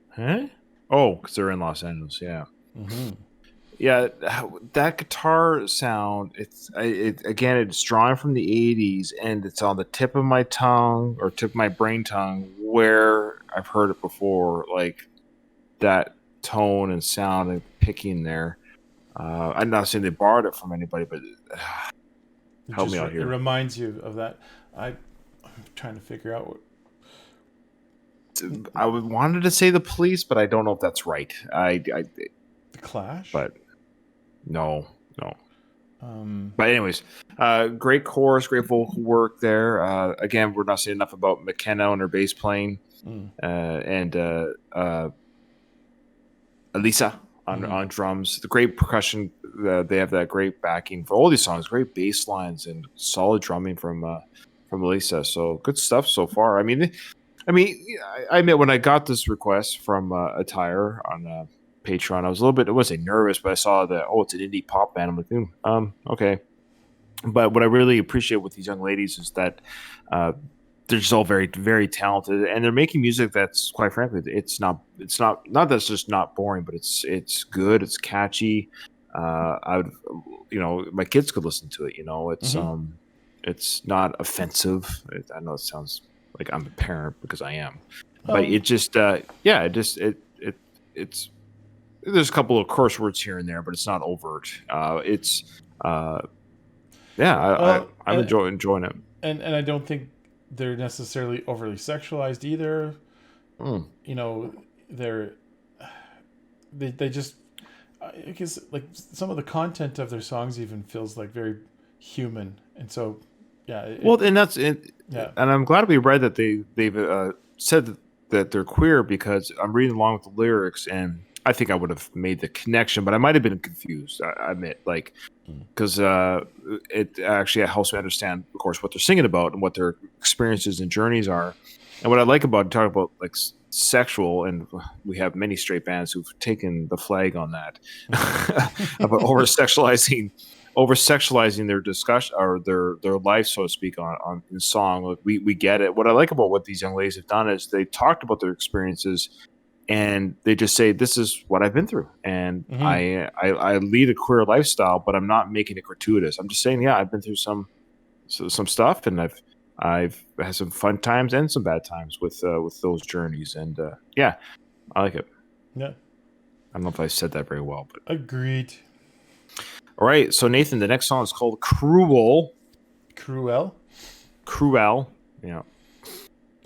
Huh? Oh, because they're in Los Angeles. Yeah. Mm-hmm. Yeah, that guitar sound. It's drawn from the '80s, and it's on the tip of my tongue or tip of my brain tongue where I've heard it before. Like that tone and sound and picking there. I'm not saying they borrowed it from anybody, but help me out here. It reminds you of that. I'm trying to figure out what. I wanted to say the Police, but I don't know if that's right. The Clash? But no. Um, But anyways, great chorus, great vocal work there. Again, we're not saying enough about McKenna and her bass playing, and Elisa on drums. The great percussion. They have that great backing for all these songs. Great bass lines and solid drumming from Elisa. So good stuff so far. I mean, I admit when I got this request from Attire on Patreon, I was a little bit, I wasn't nervous, but I saw that, it's an indie pop band. I'm like, okay. But what I really appreciate with these young ladies is that they're just all very, very talented, and they're making music that's, quite frankly, it's not that it's just not boring, but it's good, it's catchy. I would, my kids could listen to it. It's not offensive. I know it sounds like I'm a parent because I am, but it just, it's. There's a couple of curse words here and there, but it's not overt. I'm enjoying it. And I don't think they're necessarily overly sexualized either. They just, I guess, like some of the content of their songs even feels like very human, and so and that's it. Yeah, and I'm glad we read that they've said that they're queer, because I'm reading along with the lyrics, and I think I would have made the connection, but I might have been confused. I admit, because it actually helps me understand, of course, what they're singing about and what their experiences and journeys are. And what I like about talking about sexual, and we have many straight bands who've taken the flag on that about over sexualizing their discussion or their life, so to speak, on in song. Like, we get it. What I like about what these young ladies have done is they talked about their experiences. And they just say, this is what I've been through. And I lead a queer lifestyle, but I'm not making it gratuitous. I'm just saying, I've been through some stuff, and I've had some fun times and some bad times with those journeys. And I like it. Yeah. I don't know if I said that very well, but agreed. All right. So Nathan, the next song is called Cruel. Cruel? Cruel. Yeah.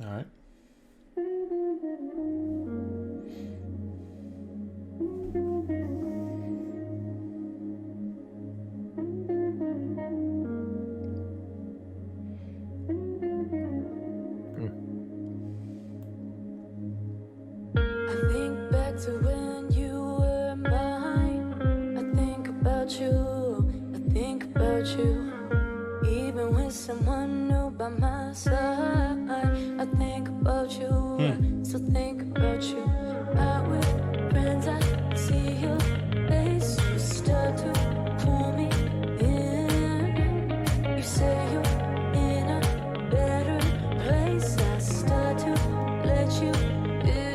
All right. To when you were mine, I think about you, even with someone new by my side. I think about you, still think about you. Out with friends, I see your face, you start to pull me in. You say you're in a better place, I start to let you in.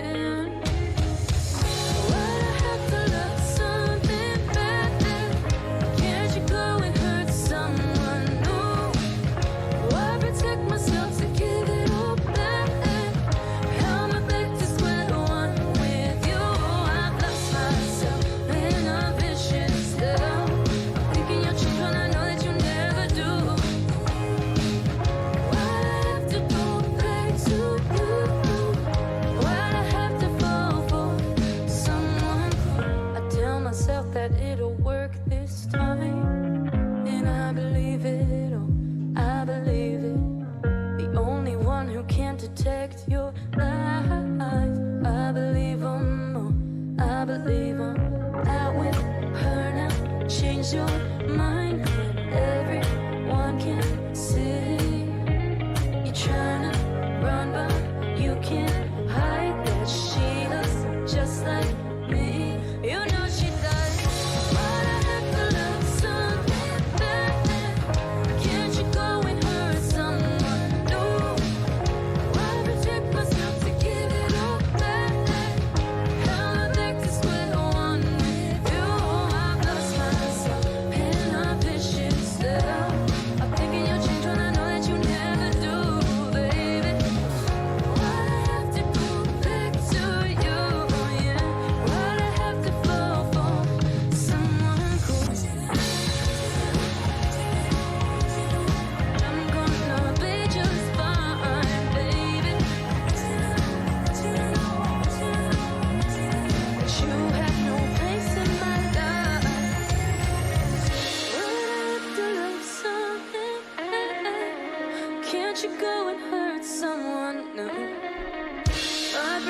That it'll work this time, and I believe it, I believe it. The only one who can detect your lies, I believe him, I believe him. Out with her now, change your mind, and everyone can see. You're trying to run, but you can't hide that she looks just like me. You know she does. Can't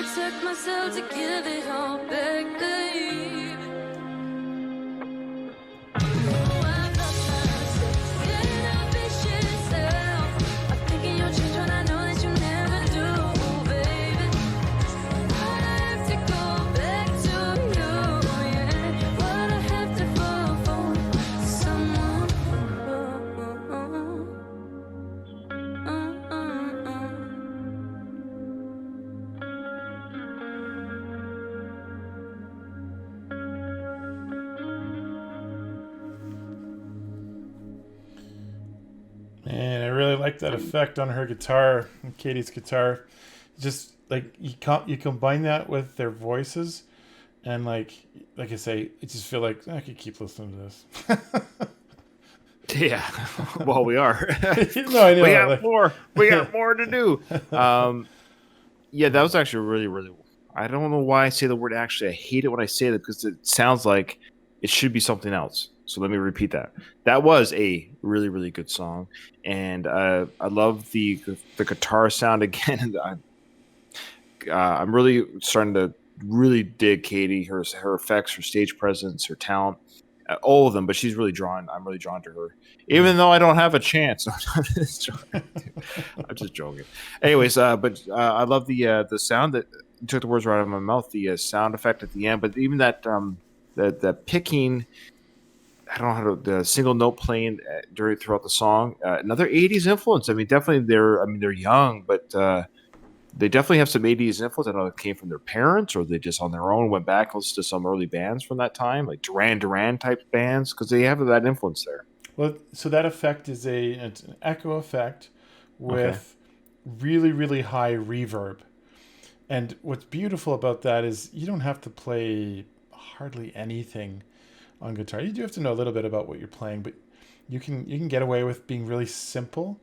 protect myself to give it all back, babe. Oh, I've lost myself, getting up this shit self. I'm thinking you'll change when I know that you never do, baby. Why'd I have to go back to you, yeah? Why'd I have to fall for someone? Man, I really like that effect on her guitar, Katie's guitar. Just like you combine that with their voices, and like I say, I just feel like I could keep listening to this. Yeah. Well, we are. No, I know. We got like- more. We got more to do. Yeah, that was actually really, really. I don't know why I say the word actually. I hate it when I say that because it sounds like it should be something else. So let me repeat that. That was a really, really good song, and I love the guitar sound again. And I'm really starting to really dig Katie, her effects, her stage presence, her talent, all of them. But she's really drawn. I'm really drawn to her, even though I don't have a chance. I'm just joking. Anyways, but I love the sound that you took the words right out of my mouth. The sound effect at the end, but even that the picking. I don't know how to the single note playing throughout the song. Another '80s influence. I mean, definitely they're young, but they definitely have some '80s influence. I don't know if it came from their parents or they just on their own went back and listened to some early bands from that time, like Duran Duran type bands, because they have that influence there. Well, so that effect is it's an echo effect with really, really high reverb. And what's beautiful about that is you don't have to play hardly anything on guitar. You do have to know a little bit about what you're playing, but you can get away with being really simple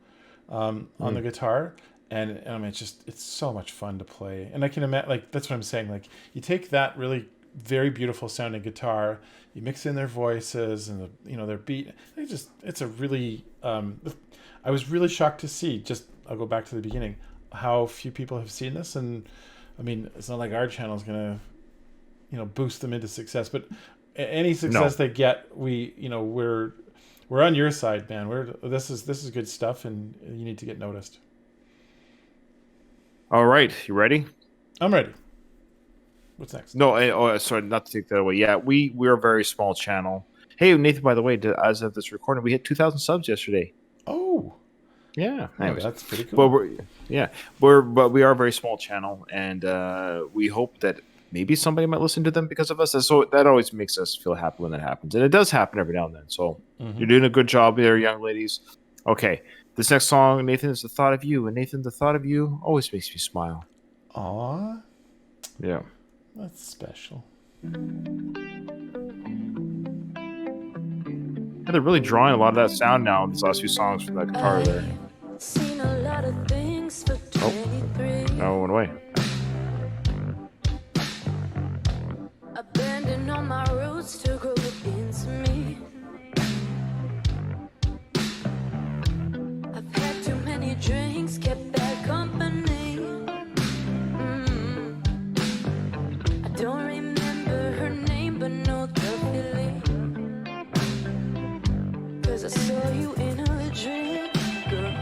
on the guitar. And I mean, it's so much fun to play. And I can imagine, like, that's what I'm saying. Like, you take that really very beautiful sounding guitar, you mix in their voices and their beat. It's a really. I was really shocked to see. I'll go back to the beginning. How few people have seen this, and I mean, it's not like our channel is gonna, boost them into success. But any success they get, we're on your side, man. This is good stuff, and you need to get noticed. All right, you ready? I'm ready. What's next? No, sorry, not to take that away. Yeah, we're a very small channel. Hey, Nathan, by the way, as of this recording, we hit 2,000 subs yesterday. Oh, yeah. anyways, that's pretty cool. But we are a very small channel, and we hope that maybe somebody might listen to them because of us. So that always makes us feel happy when that happens, and it does happen every now and then. So you're doing a good job there, young ladies. Okay, this next song, Nathan, is The Thought of You, and Nathan, the thought of you always makes me smile. Aw, Yeah. that's special. Yeah, they're really drawing a lot of that sound now in these last few songs from that guitar there. Seen a lot of things for 23. No, it went away. Abandoned all my roots to grow into me. I've had too many drinks, kept bad company. I don't remember her name, but know the feeling. 'Cause I saw you in a dream, girl.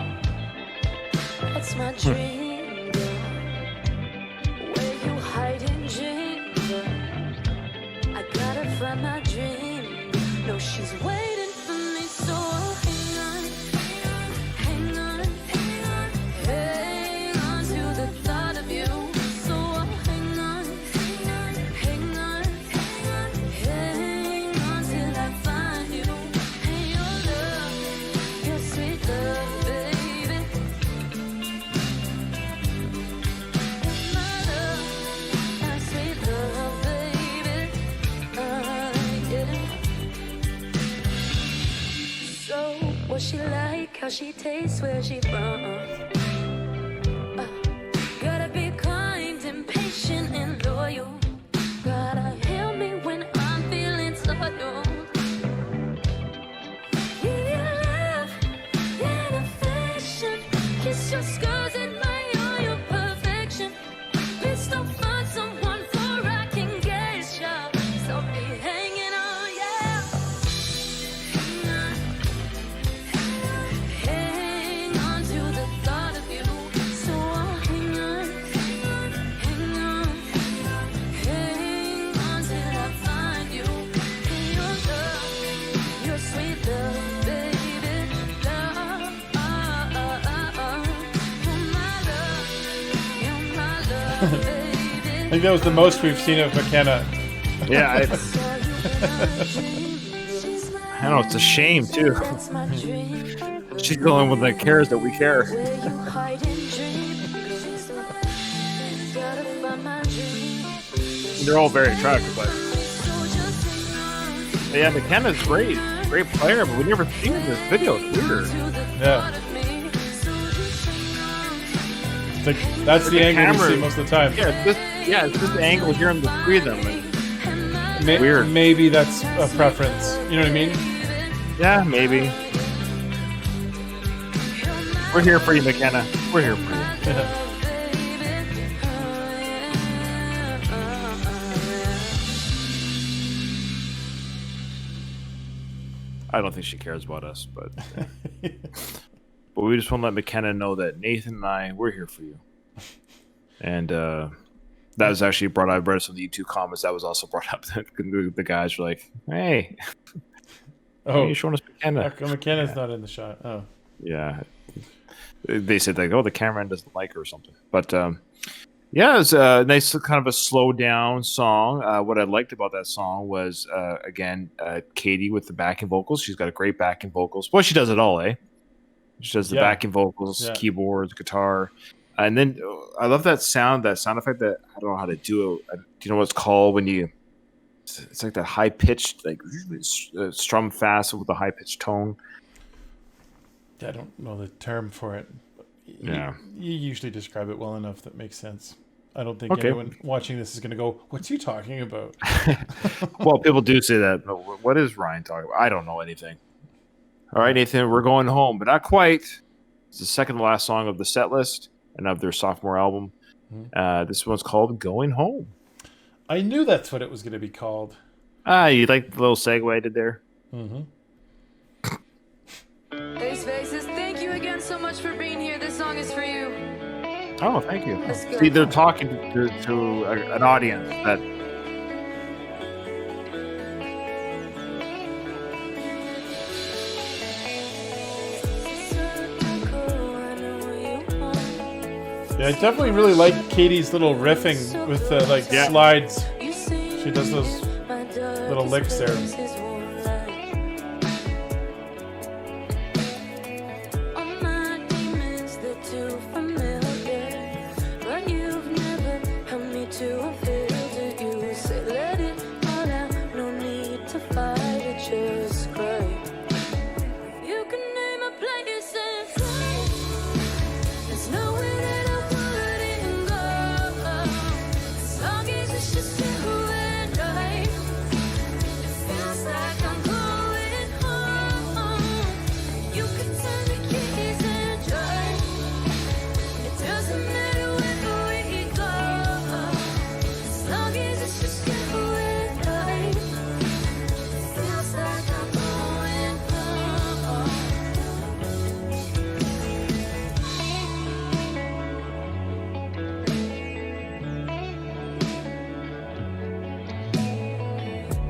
That's my dream, girl. Where you hide in dream, girl. I gotta find my dream. No, she's waiting for me, so hang on, hang on, hang on, hang on to the thought of you. So hang on, hang on, hang on, hang on till I find you. And your love, your sweet love, baby. My love, my sweet love, baby. Yeah. So, what's she like? How she tastes? Where she from? Gotta be kind and patient and loyal. Gotta heal me when I'm feeling soiled. Yeah, love and affection. Kiss your scars, admire your perfection. Please don't find think that was the most we've seen of McKenna. Yeah, I know, it's a shame too. She's the only one that cares that we care. They're all very attractive, but yeah, McKenna's great player, but we never seen this video. It's weird. Yeah. It's like, that's the angle we see most of the time. Yeah, it's just the angle here in the three of them. Weird. Maybe that's a preference. You know what I mean? Yeah, maybe. We're here for you, McKenna. We're here for you. I don't think she cares about us, but we just want to let McKenna know that Nathan and I, we're here for you. And that was actually brought up. I read some of the YouTube comments that was also brought up. The guys were like, "Hey, why are you showing us McKenna? How come McKenna's not in the shot?" Oh, yeah. They said like, "Oh, the cameraman doesn't like her or something." But yeah, it was a nice kind of a slow down song. What I liked about that song was again Katie with the backing vocals. She's got a great backing vocals. Well, she does it all, eh? She does the backing vocals, keyboards, guitar. And then I love that sound effect that I don't know how to do it. Do you know what it's called when you? It's like that high pitched, like strum fast with a high pitched tone. I don't know the term for it. You usually describe it well enough that makes sense. I don't think anyone watching this is going to go, "What's he talking about?" Well, people do say that, but what is Ryan talking about? I don't know anything. All right, Nathan, we're going home, but not quite. It's the second to last song of the set list and of their sophomore album. This one's called "Going Home." I knew that's what it was going to be called. You like the little segue I did there? Mm-hmm. Hey, Spaces, thank you again so much for being here. This song is for you. Oh, thank you. Let's go. See, they're talking to an audience that. Yeah, I definitely really like Katie's little riffing with the slides. She does those little licks there.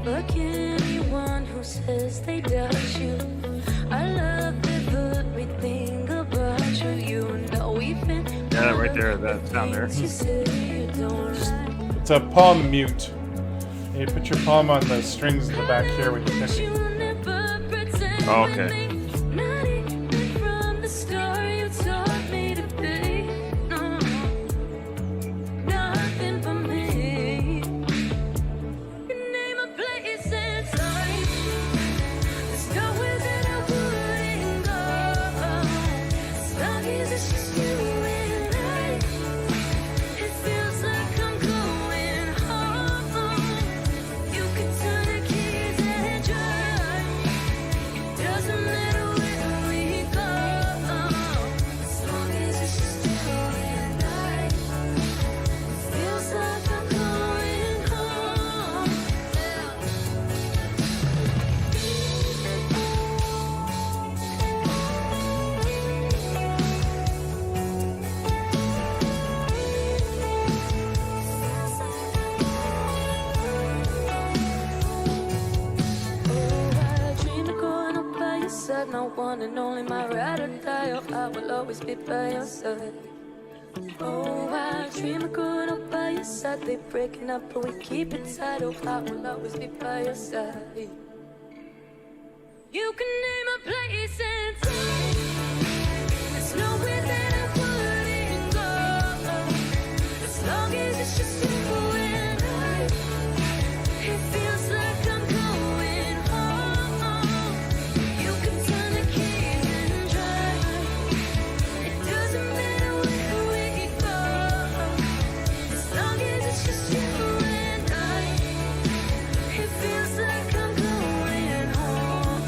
Fuck anyone who says they doubt you. I love everything about you. You know we've been. Yeah, right there, that down there. It's a palm mute. You put your palm on the strings in the back here when you're picking. Oh, okay. Not one and only my ride or die. Oh, I will always be by your side. Oh, I dream of growing up by your side. They breaking up, but we keep it tight. Oh, I will always be by your side. You can name a place and time. There's nowhere that I wouldn't go. As long as it's just you and I. It feels like I'm going home. You can turn the keys and drive. It doesn't matter where we go. As long as it's just you and I. It feels like I'm going home.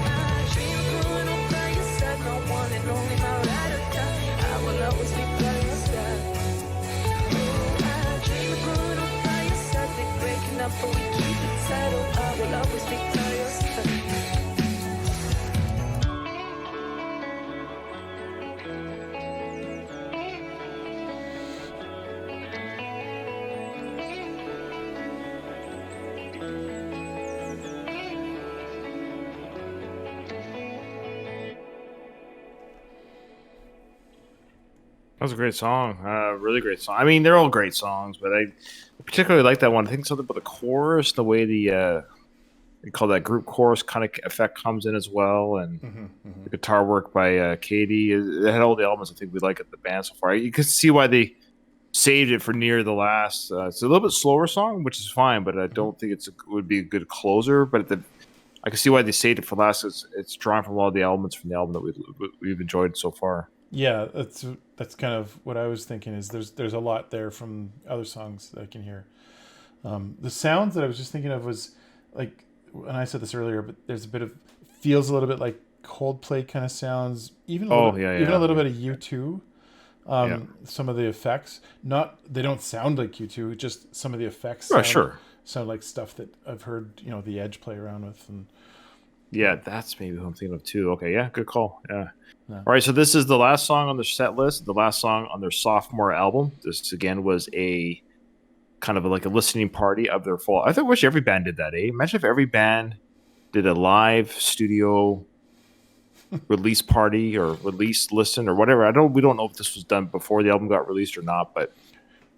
I dream of growing up by your side. My one and only, my ride or die. I will always be by your side. I dream of growing up by your side. They breaking up, but we keep it tight. Oh, I will always be by your side. That was a great song. Really great song. I mean, they're all great songs, but I particularly like that one. I think something about the chorus, the way they call that group chorus kind of effect comes in as well, and the guitar work by Katie. It had all the elements I think we like at the band so far. You can see why they saved it for near the last. It's a little bit slower song, which is fine, but I don't think it would be a good closer. But I can see why they saved it for last. It's drawn from all the elements from the album that we've enjoyed so far. Yeah, that's kind of what I was thinking. Is there's a lot there from other songs that I can hear. The sounds that I was just thinking of was like, and I said this earlier, but there's a bit of feels a little bit like Coldplay kind of sounds. Even a little bit of U2. Some of the effects, they don't sound like U2. Just some of the effects. Sound like stuff that I've heard. The Edge play around with and. Yeah, that's maybe who I'm thinking of too. Okay, yeah, good call. Yeah. All right, so this is the last song on their set list, the last song on their sophomore album. This again was a kind of like a listening party of their fall. I wish every band did that. Imagine if every band did a live studio release party or release listen or whatever. We don't know if this was done before the album got released or not, but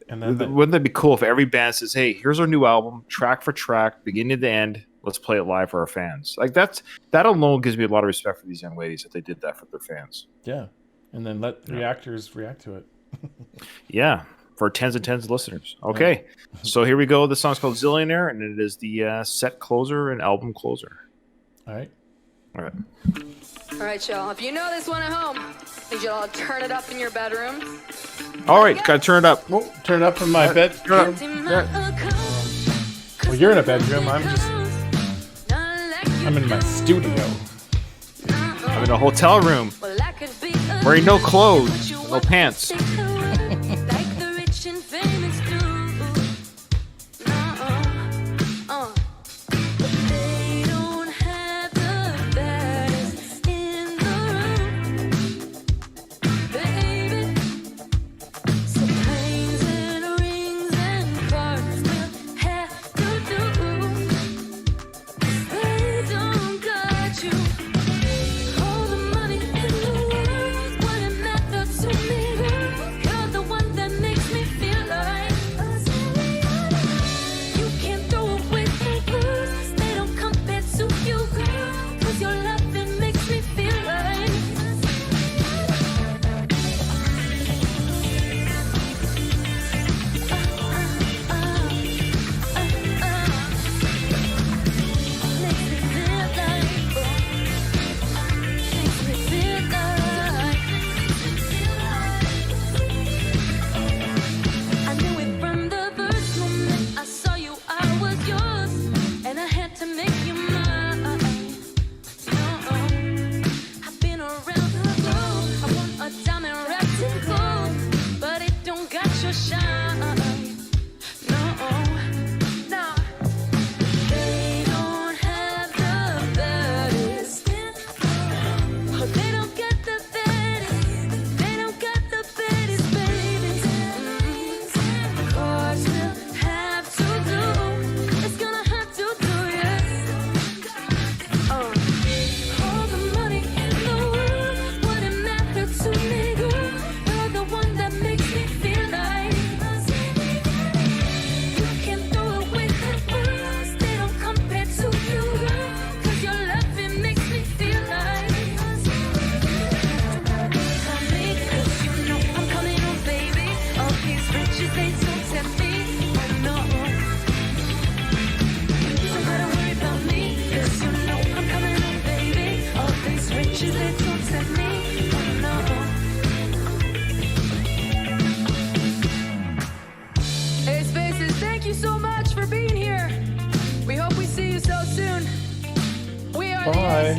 wouldn't that be cool if every band says, "Hey, here's our new album, track for track, beginning to end. Let's play it live for our fans." Like that alone gives me a lot of respect for these young ladies that they did that for their fans. Yeah, and then let reactors react to it. Yeah, for tens and tens of listeners. Okay, so here we go. The song's called "Zillionaire," and it is the set closer and album closer. All right. All right, y'all. If you know this one at home, I need you all to turn it up in your bedrooms. All right, gotta turn it up. Whoa, turn it up in my bedroom. Well, you're in a bedroom. I'm in my studio. I'm in a hotel room. Wearing no clothes, no pants. All the money in the world wouldn't matter to me. Bye.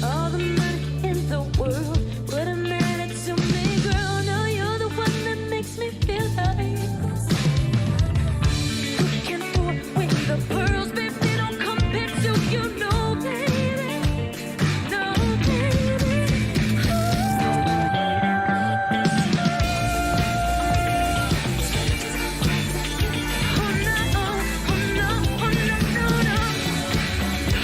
All the money in the world wouldn't matter to me, girl. No, you're the one that makes me feel like you can afford with the pearls, baby. They don't compare to you, no, baby. No, baby. Oh, no, oh, no, oh, no, no, no.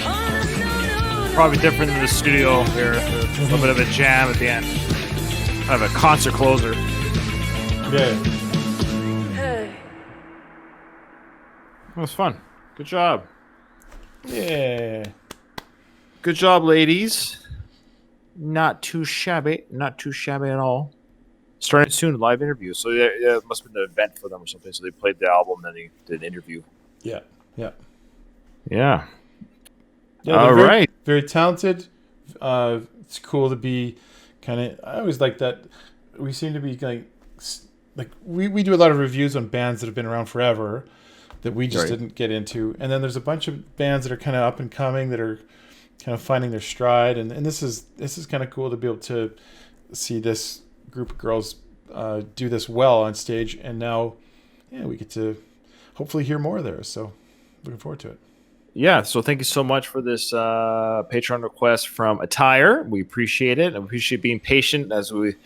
Oh, no, no, no. Probably different than the studio here. A little bit of a jam at the end. Kind of a concert closer. Yeah. Hey. That was fun. Good job. Yeah. Good job, ladies. Not too shabby. Not too shabby at all. Starting soon, live interview. So yeah, it must have been an event for them or something. So they played the album, then they did an interview. Yeah. Yeah. Yeah. Yeah, All they're very, right. very talented. It's cool to be kind of. I always like that. We seem to be like we do a lot of reviews on bands that have been around forever that we just Right. didn't get into, and then there's a bunch of bands that are kind of up and coming that are kind of finding their stride, and this is kind of cool to be able to see this group of girls do this well on stage, and now we get to hopefully hear more of theirs. So looking forward to it. Yeah, so thank you so much for this Patreon request from Attire. We appreciate it. I appreciate being patient as it's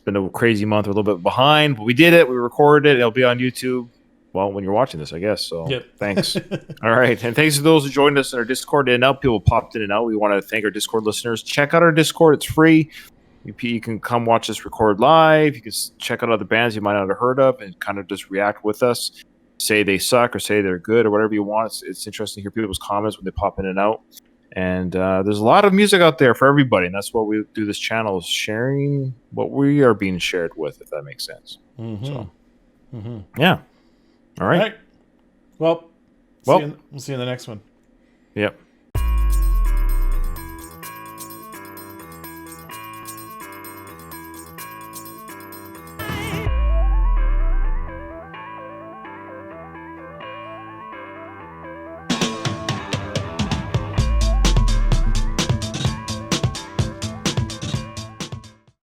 been a crazy month. We're a little bit behind, but we did it. We recorded it. It'll be on YouTube. Well, when you're watching this, I guess. So Yep. thanks. All right. And thanks to those who joined us in our Discord in and out. People popped in and out. We want to thank our Discord listeners. Check out our Discord. It's free. You can come watch us record live. You can check out other bands you might not have heard of and kind of just react with us. Say they suck or say they're good or whatever you want. It's interesting to hear people's comments when they pop in and out. And there's a lot of music out there for everybody. And that's what we do this channel is sharing what we are being shared with, if that makes sense. Mm-hmm. So, Mm-hmm. yeah. All right. All right. Well, Well- we'll see you in the next one. Yep.